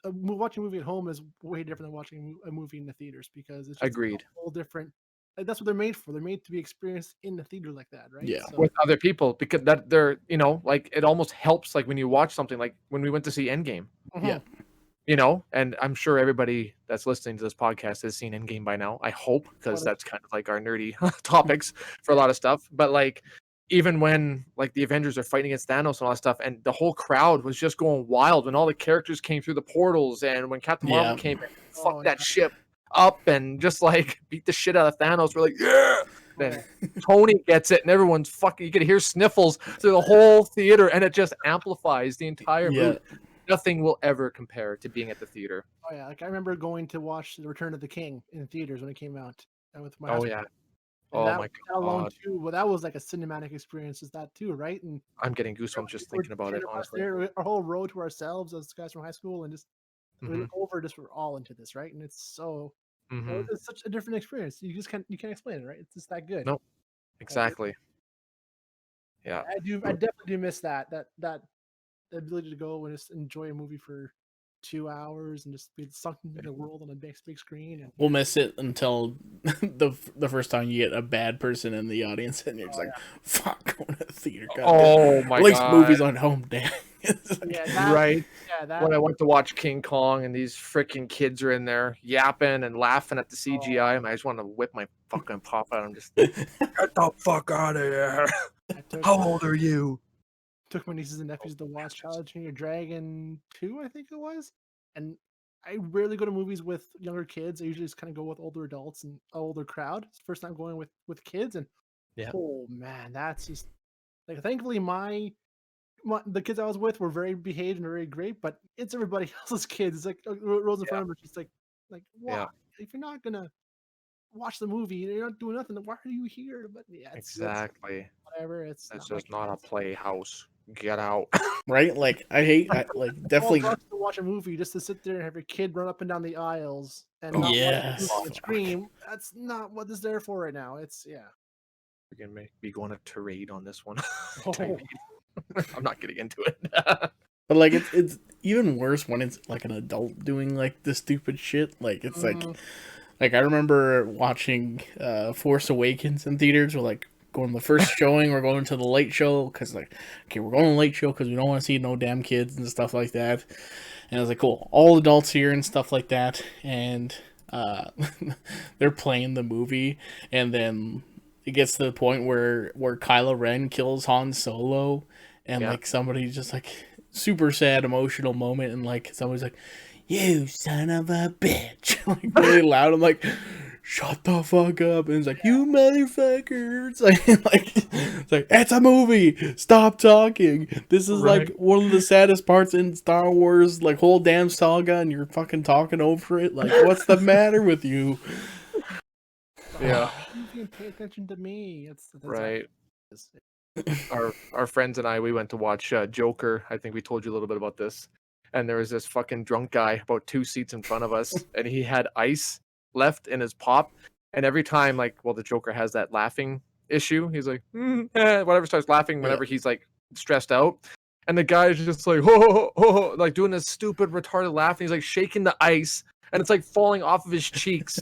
watching a movie at home is way different than watching a movie in the theaters because it's just agreed. A whole different. Like, that's what they're made for. They're made to be experienced in the theater like that, right? Yeah, so, with other people because that they're like it almost helps like when you watch something like when we went to see Endgame. Yeah. And I'm sure everybody that's listening to this podcast has seen Endgame by now. I hope, because that's kind of like our nerdy topics for a lot of stuff. But like, even when like the Avengers are fighting against Thanos and all that stuff, and the whole crowd was just going wild when all the characters came through the portals, and when Captain Marvel came in, fucked that ship up and just like beat the shit out of Thanos. We're like, yeah. Then Tony gets it, and everyone's fucking. You could hear sniffles through the whole theater, and it just amplifies the entire movie. Nothing will ever compare to being at the theater. Oh yeah, like I remember going to watch The Return of the King in theaters when it came out with my. Oh yeah. Oh my god. Alone too. Well, that was like a cinematic experience, is that too, right? And I'm getting goosebumps just thinking about it. Honestly, our whole row to ourselves as guys from high school, and just we over just we're all into this, right? And it's so it's such a different experience. You can't explain it, right? It's just that good. Nope. Exactly. Yeah. I definitely do miss that ability to go and just enjoy a movie for 2 hours and just be sunk into the world on a big screen. And we'll miss it until the first time you get a bad person in the audience and you're just fuck, going to the theater. Oh my god. At least movies on home, damn. Right. Yeah, when I went to watch King Kong and these freaking kids are in there yapping and laughing at the CGI, and I just want to whip my fucking pop out. I'm just get the fuck out of here. How old are you? Took my nieces and nephews to watch Challenge Your Dragon 2, I think it was. And I rarely go to movies with younger kids. I usually just kind of go with older adults and an older crowd. It's the first time going with kids, and oh man, that's just like, thankfully the kids I was with were very behaved and very great, but it's everybody else's kids. It's like Rosa Farmer, just like why? Yeah. If you're not gonna watch the movie, you're not doing nothing, why are you here? But exactly. Whatever. It's just not a playhouse. Get out. Right? Like definitely to watch a movie just to sit there and have your kid run up and down the aisles and scream. That's not what this is there for right now. It's We're gonna make me go on a tirade on this one. I'm not getting into it. But like it's even worse when it's like an adult doing like this stupid shit. Like it's like I remember watching Force Awakens in theaters. We're like going to the first showing. We're going to the late show because we're going to the late show because we don't want to see no damn kids and stuff like that. And I was like, cool, all adults here and stuff like that. And they're playing the movie, and then it gets to the point where Kylo Ren kills Han Solo, and like somebody's just like super sad emotional moment, and like somebody's like, "You son of a bitch," like really loud. I'm like, shut the fuck up. And it's like, you motherfuckers. It's like, it's a movie. Stop talking. This is like one of the saddest parts in Star Wars, like whole damn saga, and you're fucking talking over it. Like, what's the matter with you? Yeah. You can pay attention to me. That's right. Our friends and I, we went to watch Joker. I think we told you a little bit about this. And there was this fucking drunk guy about 2 seats in front of us, and he had ice left in his pop, and every time the Joker has that laughing issue, he's like whatever, starts laughing whenever he's like stressed out, and the guy's just like like doing this stupid retarded laugh, and he's like shaking the ice and it's like falling off of his cheeks.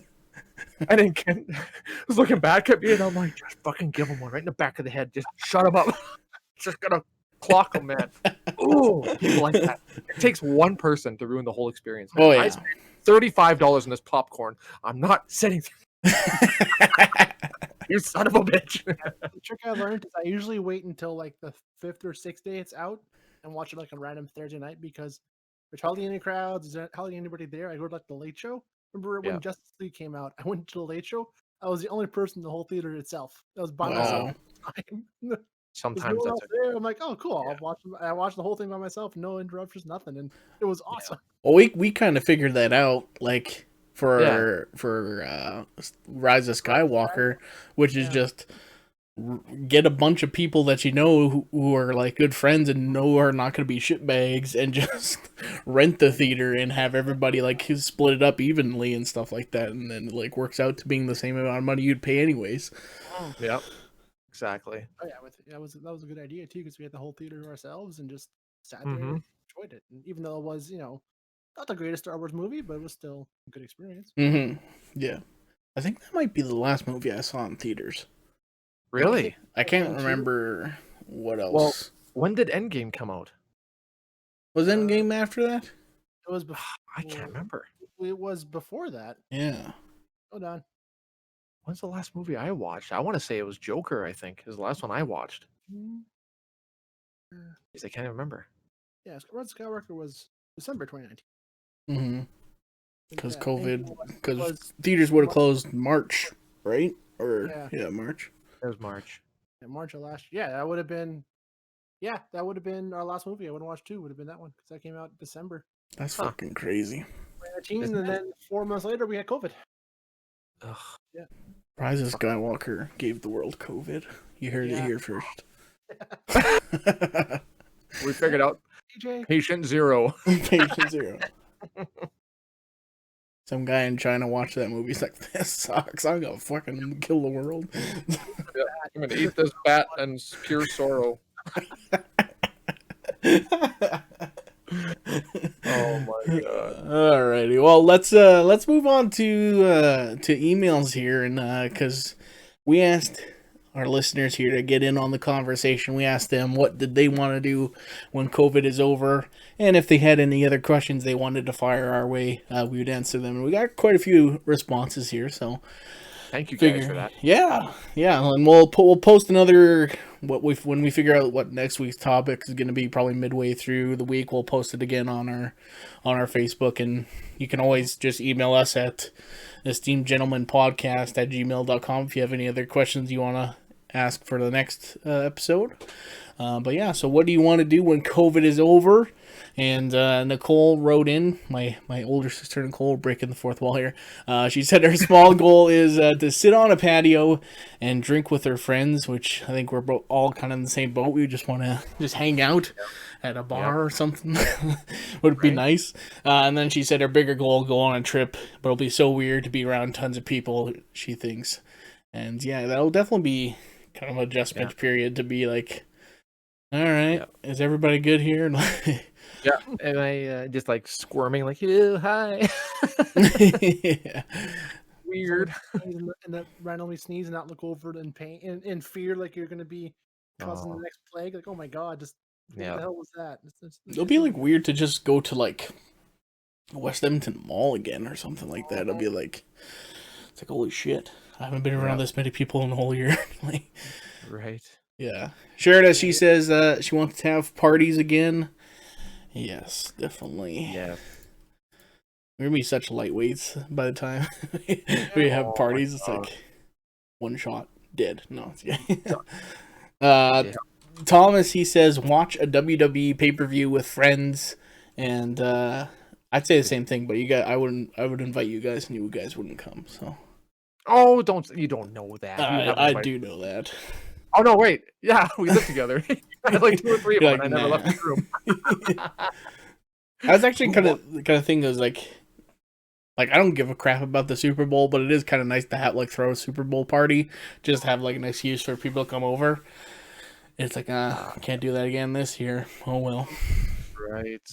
And then Ken was looking back at me, and I'm like, just fucking give him one right in the back of the head, just shut him up. Just gonna clock him, man. Ooh, people like that. It takes one person to ruin the whole experience, man. I spent $35 on this popcorn. I'm not sitting through. You son of a bitch. The trick I learned is I usually wait until like the 5th or 6th day it's out and watch it like a random Thursday night, because there's hardly any crowds. There's hardly anybody there. I go to like the late show. Remember when Justice League came out? I went to the late show. I was the only person in the whole theater itself. I was by myself all the time. Sometimes that's there. I'm like, oh, cool. I watched the whole thing by myself, no interruptions, nothing, and it was awesome. Well, we kind of figured that out, like for Rise of Skywalker, which is just get a bunch of people that you know who are like good friends and know are not going to be shitbags, and just rent the theater and have everybody like split it up evenly and stuff like that, and then it like works out to being the same amount of money you'd pay anyways. Yep. Exactly. Oh yeah, that was a good idea too, because we had the whole theater to ourselves and just sat there and enjoyed it. And even though it was, not the greatest Star Wars movie, but it was still a good experience. Yeah, I think that might be the last movie I saw in theaters. Really? I can't remember what else. Well, when did Endgame come out? Was Endgame after that? It was before. I can't remember. It was before that. Yeah. Hold on. When's the last movie I watched? I want to say it was Joker, I think, is the last one I watched. Because I can't even remember. Yeah, Rise of Skywalker was December 2019. Because COVID, because theaters would have closed March, right? Or March. It was March. Yeah, March of last year. Yeah, that would have been. Yeah, that would have been our last movie I would have watched too. Would have been that one, because that came out December. That's fucking crazy. 2019, and then 4 months later we had COVID. Ugh. Yeah. Rise of Skywalker gave the world COVID. You heard it here first. We figured out patient zero. Patient zero. Some guy in China watched that movie. He's like, "This sucks. I'm gonna fucking kill the world." Yeah, I'm gonna eat this bat and pure sorrow. Oh my god. Alrighty. Well, let's move on to emails here, and because we asked our listeners here to get in on the conversation. We asked them what did they want to do when COVID is over, and if they had any other questions they wanted to fire our way, we would answer them. And we got quite a few responses here, so thank you guys for that. Yeah, and we'll post another when we figure out what next week's topic is going to be. Probably midway through the week, we'll post it again on our Facebook, and you can always just email us at Esteemed Gentlemen Podcast at gmail.com if you have any other questions you want to ask for the next episode. But yeah, so what do you want to do when COVID is over? And Nicole wrote in, my older sister Nicole, breaking the fourth wall here. She said her small goal is to sit on a patio and drink with her friends, which I think we're all kind of in the same boat. We just want to just hang out at a bar or something. Would be nice. And then she said her bigger goal, go on a trip, but it'll be so weird to be around tons of people, she thinks. And yeah, that'll definitely be kind of an adjustment period to be like, all right, is everybody good here? Yeah, and I just like squirming, like, ew, hi. Weird. And then randomly sneeze and not look over in pain, in fear, like you're gonna be causing the next plague. Like, oh my god, just what the hell was that? It'll be like weird to just go to like West Edmonton Mall again or something like that. It'll be like, it's like, holy shit, I haven't been around this many people in a whole year. Like, right. Yeah. Sure, she says she wants to have parties again. Yes, definitely. Yeah. We're gonna be such lightweights by the time we have parties. It's like one shot, dead. No, it's Thomas, he says watch a WWE pay-per-view with friends, and I'd say the same thing. But I would invite you guys, and you guys wouldn't come. So. Oh, you don't know that. I do know that. Oh no, wait. Yeah, we lived together. Like 2 or 3 of them. Like, I never left the room. I was actually kind of thing is like I don't give a crap about the Super Bowl, but it is kind of nice to have like throw a Super Bowl party, just have like an excuse for people to come over. It's like can't do that again this year. Oh well. Right.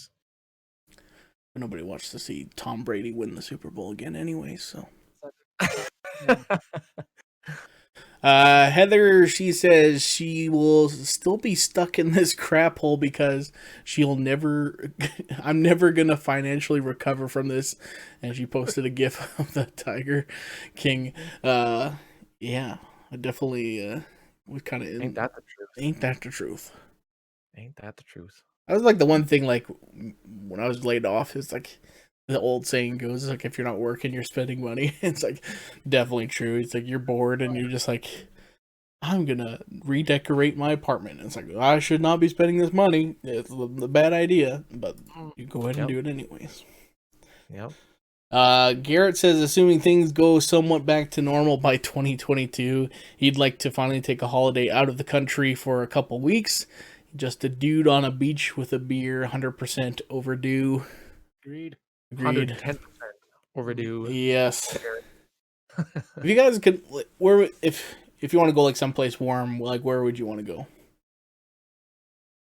But nobody wants to see Tom Brady win the Super Bowl again anyway, so. Heather, she says she will still be stuck in this crap hole because I'm never gonna financially recover from this. And she posted a gif of the Tiger King. Yeah, I definitely was kind of. Ain't that the truth? Ain't that the truth? Ain't that the truth? That was like the one thing, like when I was laid off, is like. The old saying goes, like, if you're not working, you're spending money. It's like definitely true. It's like you're bored and you're just like, I'm gonna redecorate my apartment. And it's like, I should not be spending this money. It's the bad idea, but you go ahead and do it anyways. Yep. Garrett says, assuming things go somewhat back to normal by 2022, he'd like to finally take a holiday out of the country for a couple weeks. Just a dude on a beach with a beer, 100% overdue. Agreed. 110% overdue. Yes. If you guys could, if you want to go like someplace warm, like where would you want to go?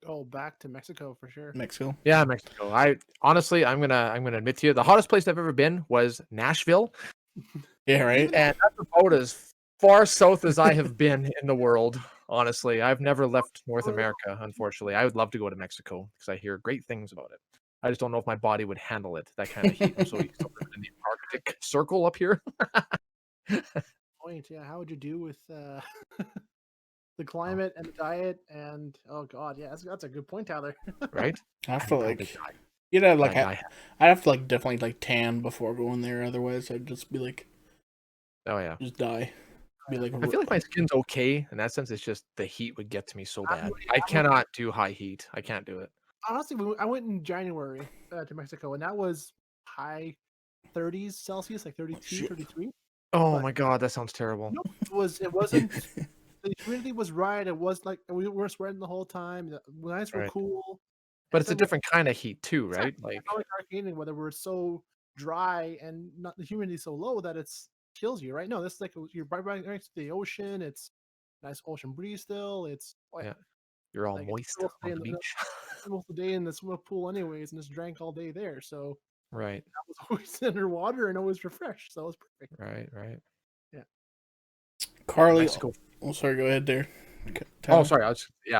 Oh, back to Mexico for sure. Mexico. Yeah, Mexico. I'm gonna admit to you, the hottest place I've ever been was Nashville. Yeah, right. And that's about as far south as I have been in the world. Honestly, I've never left North America. Unfortunately, I would love to go to Mexico because I hear great things about it. I just don't know if my body would handle it, that kind of heat. I'm so used to living in the Arctic Circle up here. Point, yeah. How would you do with the climate and the diet? And oh god, yeah, that's a good point, Tyler. Right? I feel like you'd have like I'd have to like definitely like tan before going there. Otherwise, I'd just be like, oh yeah, just die. Be like, I feel like my skin's okay in that sense. It's just the heat would get to me so bad. I cannot do high heat. I can't do it. Honestly, I went in January to Mexico, and that was high 30s Celsius, like 32, 33. Oh my god, that sounds terrible. No, it wasn't. The humidity was right. It was like we weren't sweating the whole time. The nights were cool. But it's a different kind of heat too, right? Like, I like Arcane, whether we're so dry and not the humidity so low that it's kills you, right? No, this is like you're right next to the ocean. It's nice ocean breeze still. It's yeah, you're all like moist it's on the beach. almost a day in the swimming pool anyways, and just drank all day there. So Right, I was always underwater and always refreshed. So it was perfect. right. Yeah. Carly, Mexico. oh, sorry, go ahead there. Oh, sorry.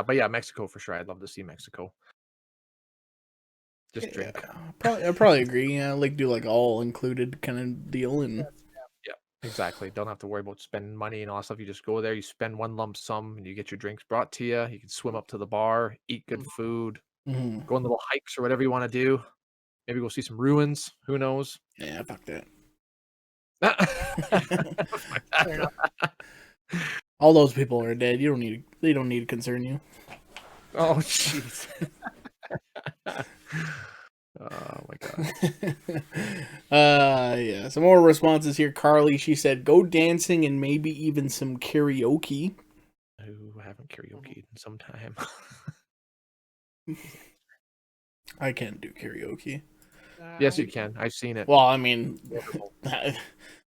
But yeah, Mexico for sure. I'd love to see Mexico. Just Yeah, drink. I probably agree. Yeah, like do like all included kind of deal, and Yeah, exactly. Don't have to worry about spending money and all that stuff. You just go there, you spend one lump sum, and you get your drinks brought to you. You can swim up to the bar, eat good food, go on little hikes or whatever you want to do. Maybe go see some ruins. Who knows? yeah, fuck that. Fair enough. All those people are dead. They don't need to concern you. Oh, jeez. Oh my god. Yeah. Some more responses here. Carly, she said, "Go dancing and maybe even some karaoke." Who haven't karaoke in some time? I can't do karaoke. Yes, you can. I've seen it. Well, I mean,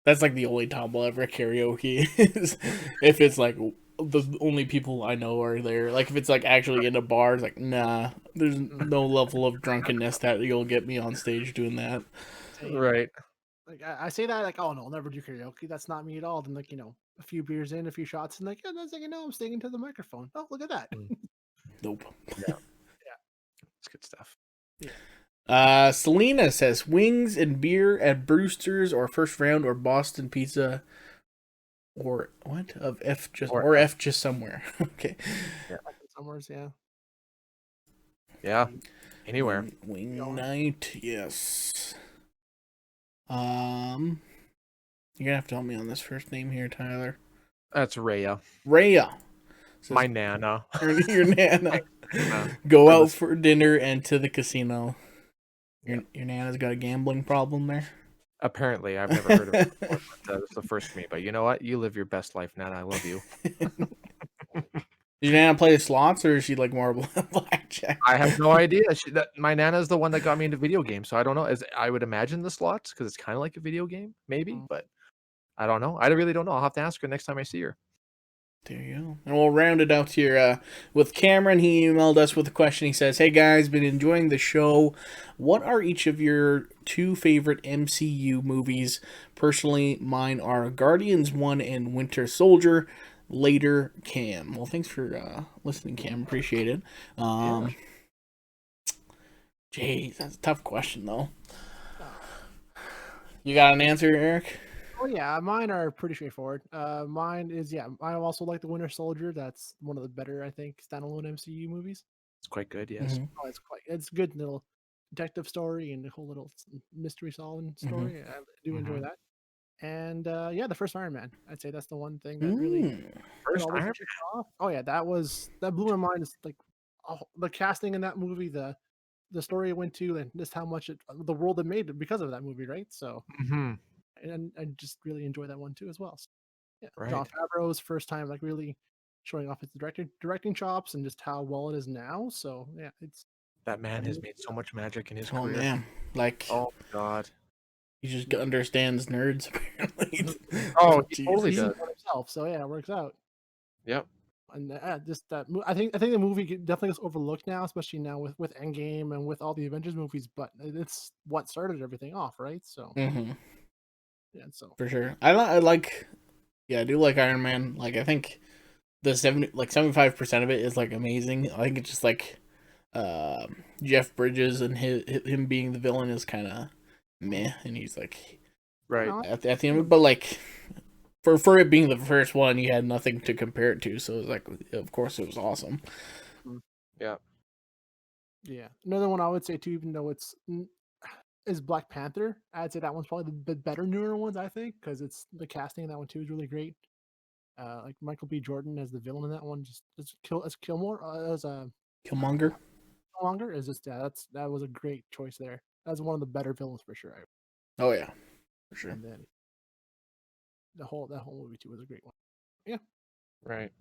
that's like the only time we'll ever karaoke is if it's like the only people I know are there. Like if it's like actually in a bar, it's like nah. There's no level of drunkenness that you'll get me on stage doing that. Right. Like I say that like, oh no, I'll never do karaoke. That's not me at all. Then like a few beers in, a few shots, and like, yeah, that's like I'm singing to the microphone. Oh, look at that. Nope. Yeah. It's good stuff. Yeah. Selena says wings and beer at Brewster's or First Round or Boston Pizza or what of F just or F just somewhere. Okay. Yeah. Somewheres, yeah. Yeah. Anywhere. Wing night, yes. You're gonna have to help me on this first name here, Tyler. That's Rhea. Rhea. Says, my Nana. Your Nana. Go out for dinner and to the casino. Your Nana's got a gambling problem there? Apparently, I've never heard of it before, but it's the first for me. But you know what? You live your best life, Nana. I love you. Did your Nana play slots or is she like more blackjack? I have no idea. My Nana is the one that got me into video games, so I don't know. I would imagine the slots because it's kind of like a video game, maybe, but I don't know. I really don't know. I'll have to ask her next time I see her. There you go. And we'll round it out here with Cameron. He emailed us with a question. He says, "Hey guys, been enjoying the show. What are each of your two favorite MCU movies? Personally, mine are Guardians 1 and Winter Soldier. Later, Cam." Well, thanks for listening, Cam. Appreciate it. Jeez, that's a tough question, though. You got an answer, Eric? Oh yeah, mine are pretty straightforward. Mine is I also like the Winter Soldier. That's one of the better, I think, standalone MCU movies. It's quite good, yes. Mm-hmm. Oh, it's a good little detective story and the whole little mystery solving story. Mm-hmm. I do enjoy that. And the first Iron Man. I'd say that's the one thing that really first Iron Man. Off. Oh yeah, that blew my mind. It's like the casting in that movie, the story it went to, and just how much the world it made because of that movie, right? So. Mm-hmm. And I just really enjoy that one too as well. So, yeah, right. Jon Favreau's first time like really showing off his directing chops and just how well it is now. So yeah, that man has made so much magic in his career. Man, like oh god, he just understands nerds apparently. He totally does himself. So yeah, it works out. Yep. And just that I think the movie definitely gets overlooked now, especially now with Endgame and with all the Avengers movies. But it's what started everything off, right? So. Mm-hmm. Yeah, so for sure. I do like Iron Man. Like I think the 75% of it is like amazing. I think it's just like Jeff Bridges and him being the villain is kind of meh, and he's like right at the end of it. But like for it being the first one, you had nothing to compare it to, so it was like of course it was awesome. Yeah. Another one I would say too, even though is Black Panther. I'd say that one's probably the better newer ones, I think, because it's the casting in that one too is really great. Like Michael B. Jordan as the villain in that one, just as Killmonger as a Killmonger. Killmonger is just that was a great choice there. That's one of the better villains for sure. Oh yeah, for sure. And then that whole movie too was a great one. Yeah. Right.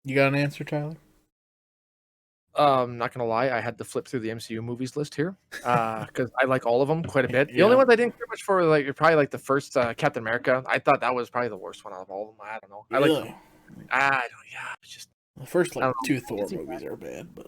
You got an answer, Tyler? Not gonna lie, I had to flip through the MCU movies list here because I like all of them quite a bit. The only ones I didn't care much for, like, probably like the first Captain America. I thought that was probably the worst one out of all of them. I don't know. Really? I don't. Yeah, it's just The first like 2 Thor movies are bad, but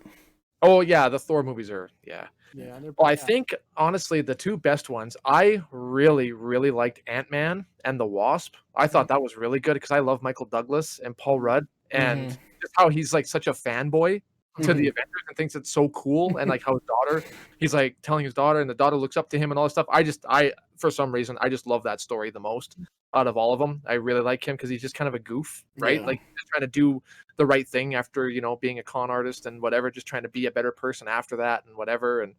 oh yeah, the Thor movies are Yeah. Well, I think honestly the two best ones. I really, really liked Ant-Man and the Wasp. I thought that was really good because I love Michael Douglas and Paul Rudd and just how he's like such a fanboy to the Avengers and thinks it's so cool, and like how his daughter, he's like telling his daughter, and the daughter looks up to him and all this stuff. I for some reason I just love that story the most out of all of them. I really like him because he's just kind of a goof, right? Yeah. Like just trying to do the right thing after being a con artist and whatever, just trying to be a better person after that and whatever. And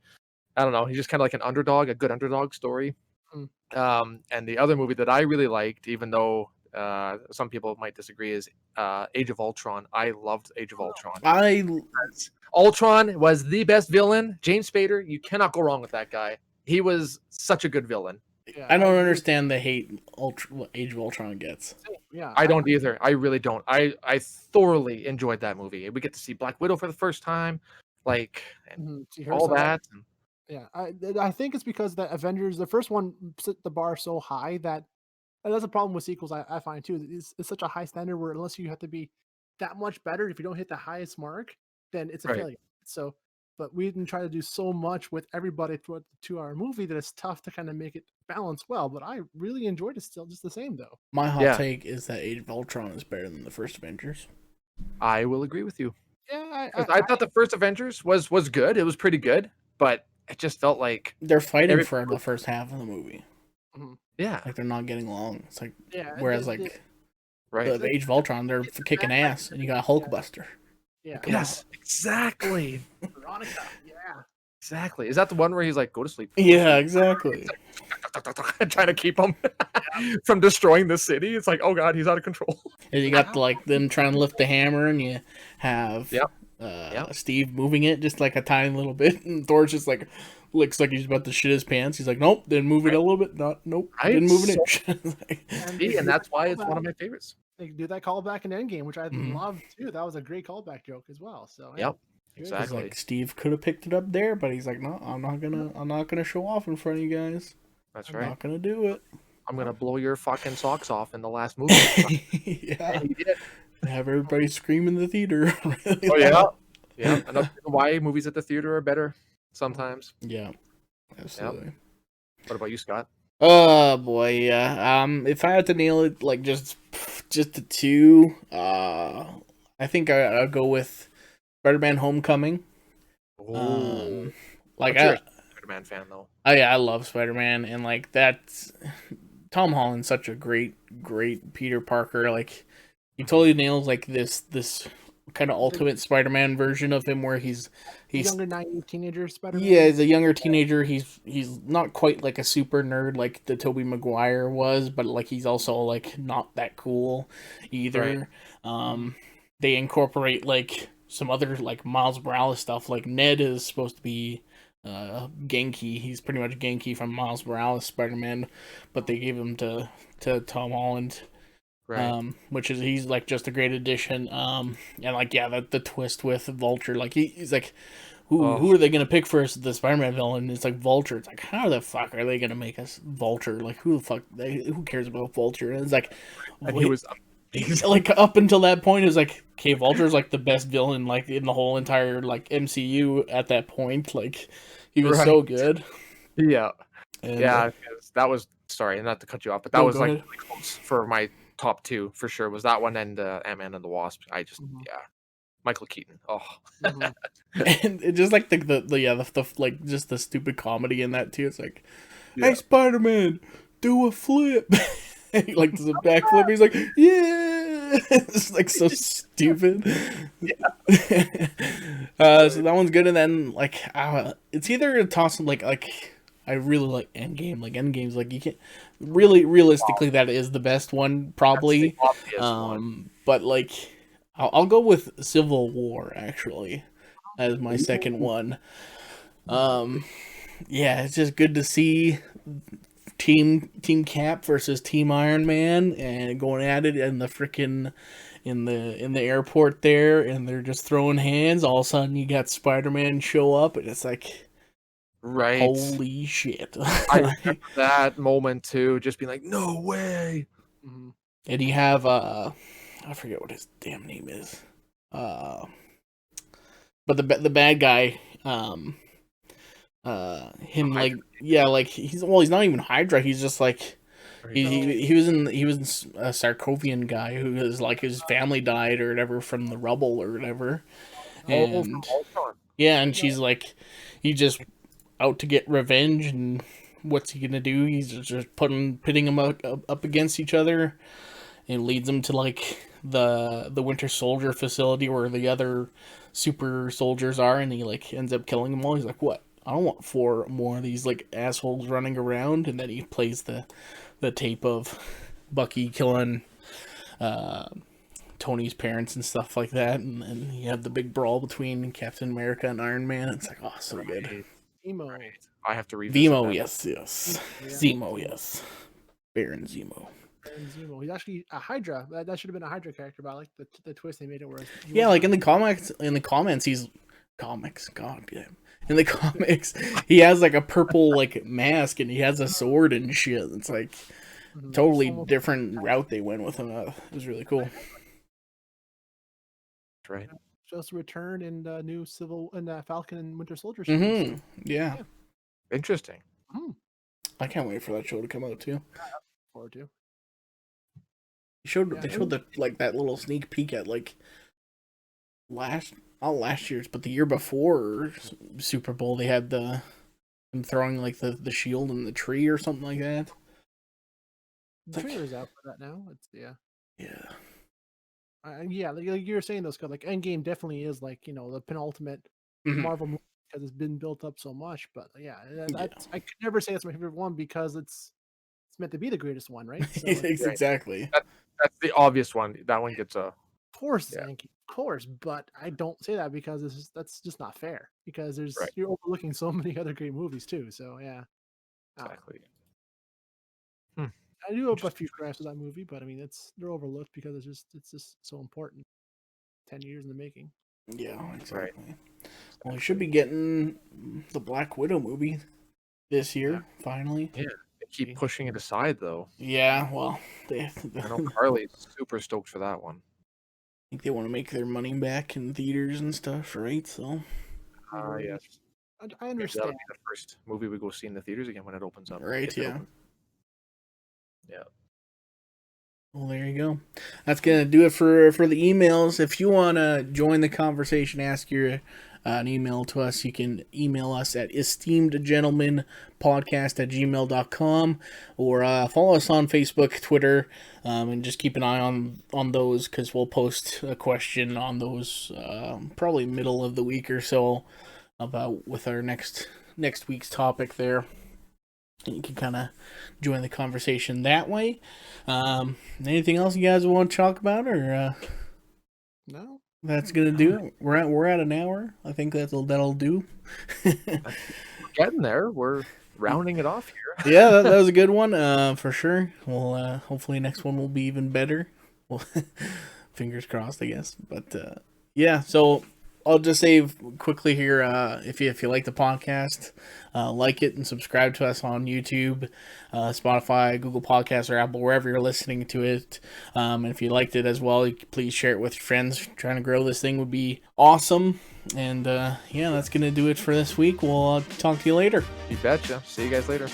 I don't know, he's just kind of like an underdog, a good underdog story. And the other movie that I really liked, even though some people might disagree, is Age of Ultron. I loved Age of Ultron. Ultron was the best villain. James Spader, you cannot go wrong with that guy. He was such a good villain. Yeah, I don't understand the hate what Age of Ultron gets. Yeah, I don't either. I really don't. I thoroughly enjoyed that movie. We get to see Black Widow for the first time, like and all that. Yeah, I think it's because the Avengers, the first one, set the bar so high that, and that's a problem with sequels. I find too. It's such a high standard where unless you have to be that much better, if you don't hit the highest mark, then it's a failure. So, but we didn't try to do so much with everybody throughout the 2-hour movie that it's tough to kind of make it balance well. But I really enjoyed it still, just the same though. My hot take is that Age of Ultron is better than the first Avengers. I will agree with you. Yeah, I thought the first Avengers was good. It was pretty good, but it just felt like they're fighting for the first half of the movie. Yeah, like they're not getting along. It's like whereas the Age of Ultron, they're kicking ass, and you got Hulkbuster. Yeah. Yes, exactly. Veronica. Yeah. Exactly. Is that the one where he's like, go to sleep? Yeah, exactly. Trying to keep him from destroying the city. It's like, oh god, he's out of control. And you got like them trying to lift the hammer, and you have Steve moving it just like a tiny little bit, and Thor's just like looks like he's about to shit his pants. He's like, nope, didn't move it a little bit. Nope, didn't move it. And that's why it's one of my favorites. They do that callback in Endgame, which I love too. That was a great callback joke as well. So exactly. Like Steve could have picked it up there, but he's like, no, I'm not gonna show off in front of you guys. That's I'm not gonna do it. I'm gonna blow your fucking socks off in the last movie. Yeah, he did. Have everybody scream in the theater. Yeah. Another reason why movies at the theater are better sometimes. Yeah, absolutely. Yep. What about you, Scott? Oh boy, yeah. If I had to nail it, like just the two, I think I'll go with Spider-Man: Homecoming. Like I'm a Spider-Man fan though. I love Spider-Man, and like that's Tom Holland's such a great Peter Parker. Like he totally nails like this kind of ultimate Spider-Man version of him, where he's younger, naive teenager Spider-Man. Yeah, he's a younger teenager. He's not quite like a super nerd like the Tobey Maguire was, but like he's also like not that cool either. Right. They incorporate like some other like Miles Morales stuff. Like Ned is supposed to be Genki. He's pretty much Genki from Miles Morales Spider-Man, but they gave him to Tom Holland. Right. Which is he's like just a great addition. And like the twist with Vulture, like he's like, who are they gonna pick for the Spider-Man villain? It's like Vulture. It's like, how the fuck are they gonna make us Vulture? Like who cares about Vulture? And it's like, and he was like up until that point, it was like, okay, Vulture's like the best villain like in the whole entire like MCU at that point. Like he was so good. Yeah, and, that was sorry, not to cut you off, but that was like really close for my top two for sure. Was that one and Ant-Man and the Wasp. I just Michael Keaton. And it just like the like just the stupid comedy in that too. It's like, hey Spider-Man, do a flip. He like does a backflip. He's like, yeah. It's like so stupid. So that one's good. And then like it's either a toss like I really like Endgame. Like Endgame's like you can't realistically that is the best one probably. One. But like I'll go with Civil War actually as my second one. It's just good to see Team Cap versus Team Iron Man and going at it in the freaking in the airport there, and they're just throwing hands. All of a sudden, you got Spider-Man show up, and it's like, right, holy shit! I remember that moment too, just being like, no way. Mm-hmm. And you have I forget what his damn name is, but the bad guy, him like he's not even Hydra. He's just like he was in a Sarkovian guy who is like his family died or whatever from the rubble or whatever, and and she's like he just out to get revenge, and what's he gonna do? He's just pitting them up against each other, and leads them to like the Winter Soldier facility where the other super soldiers are, and he like ends up killing them all. He's like, what? I don't want 4 more of these like assholes running around. And then he plays the tape of Bucky killing Tony's parents and stuff like that, and then you have the big brawl between Captain America and Iron Man. It's like, oh, so good. Zemo. I have to revisit Zemo, that. yes. Yeah. Zemo, yes. Baron Zemo. Baron Zemo. He's actually a Hydra. That should have been a Hydra character, but I like the twist they made it. Where like in the comments, he's comics. God, yeah. In the comics, he has like a purple like mask, and he has a sword and shit. It's like totally different route they went with him. It was really cool. Right. Just return in new Falcon and Winter Soldier. Mm-hmm. Yeah. Interesting. I can't wait for that show to come out too. Forward to. They showed that little sneak peek at like not last year's, but the year before Super Bowl. They had them throwing like the shield in the tree or something like that. The trailer's out for that now. It's yeah. Like you were saying, those like Endgame definitely is like the penultimate Marvel movie because it's been built up so much. But I could never say it's my favorite one because it's meant to be the greatest one, right? So, exactly. That's the obvious one. That one gets a. Of course, of course, but I don't say that because that's just not fair. Because you're overlooking so many other great movies too. So yeah, exactly. I do have a few gripes with that movie, but I mean they're overlooked because it's just so important. 10 years in the making. Yeah, exactly. Right. Well, we should be getting the Black Widow movie this year, finally. Yeah, they keep pushing it aside though. Yeah, well, I know Carly's super stoked for that one. I think they want to make their money back in theaters and stuff, right? So. Yes. I understand. That'll be the first movie we go see in the theaters again when it opens up. Right. Yeah. Yeah. Well, there you go. That's gonna do it for the emails. If you want to join the conversation, ask an email to us. You can email us at esteemedgentlemenpodcast@gmail.com or follow us on Facebook, Twitter, and just keep an eye on those because we'll post a question on those probably middle of the week or so with our next week's topic there. You can kind of join the conversation that way. Anything else you guys want to talk about, or no? That's gonna do it. We're at an hour. I think that'll do. We're getting there. We're rounding it off here. Yeah, that was a good one for sure. Well, hopefully next one will be even better. Well, fingers crossed, I guess. But yeah, so I'll just say quickly here, if you like the podcast, like it and subscribe to us on YouTube, Spotify, Google Podcasts, or Apple, wherever you're listening to it. And if you liked it as well, please share it with your friends. Trying to grow this thing would be awesome. And yeah, that's going to do it for this week. We'll talk to you later. You betcha. See you guys later.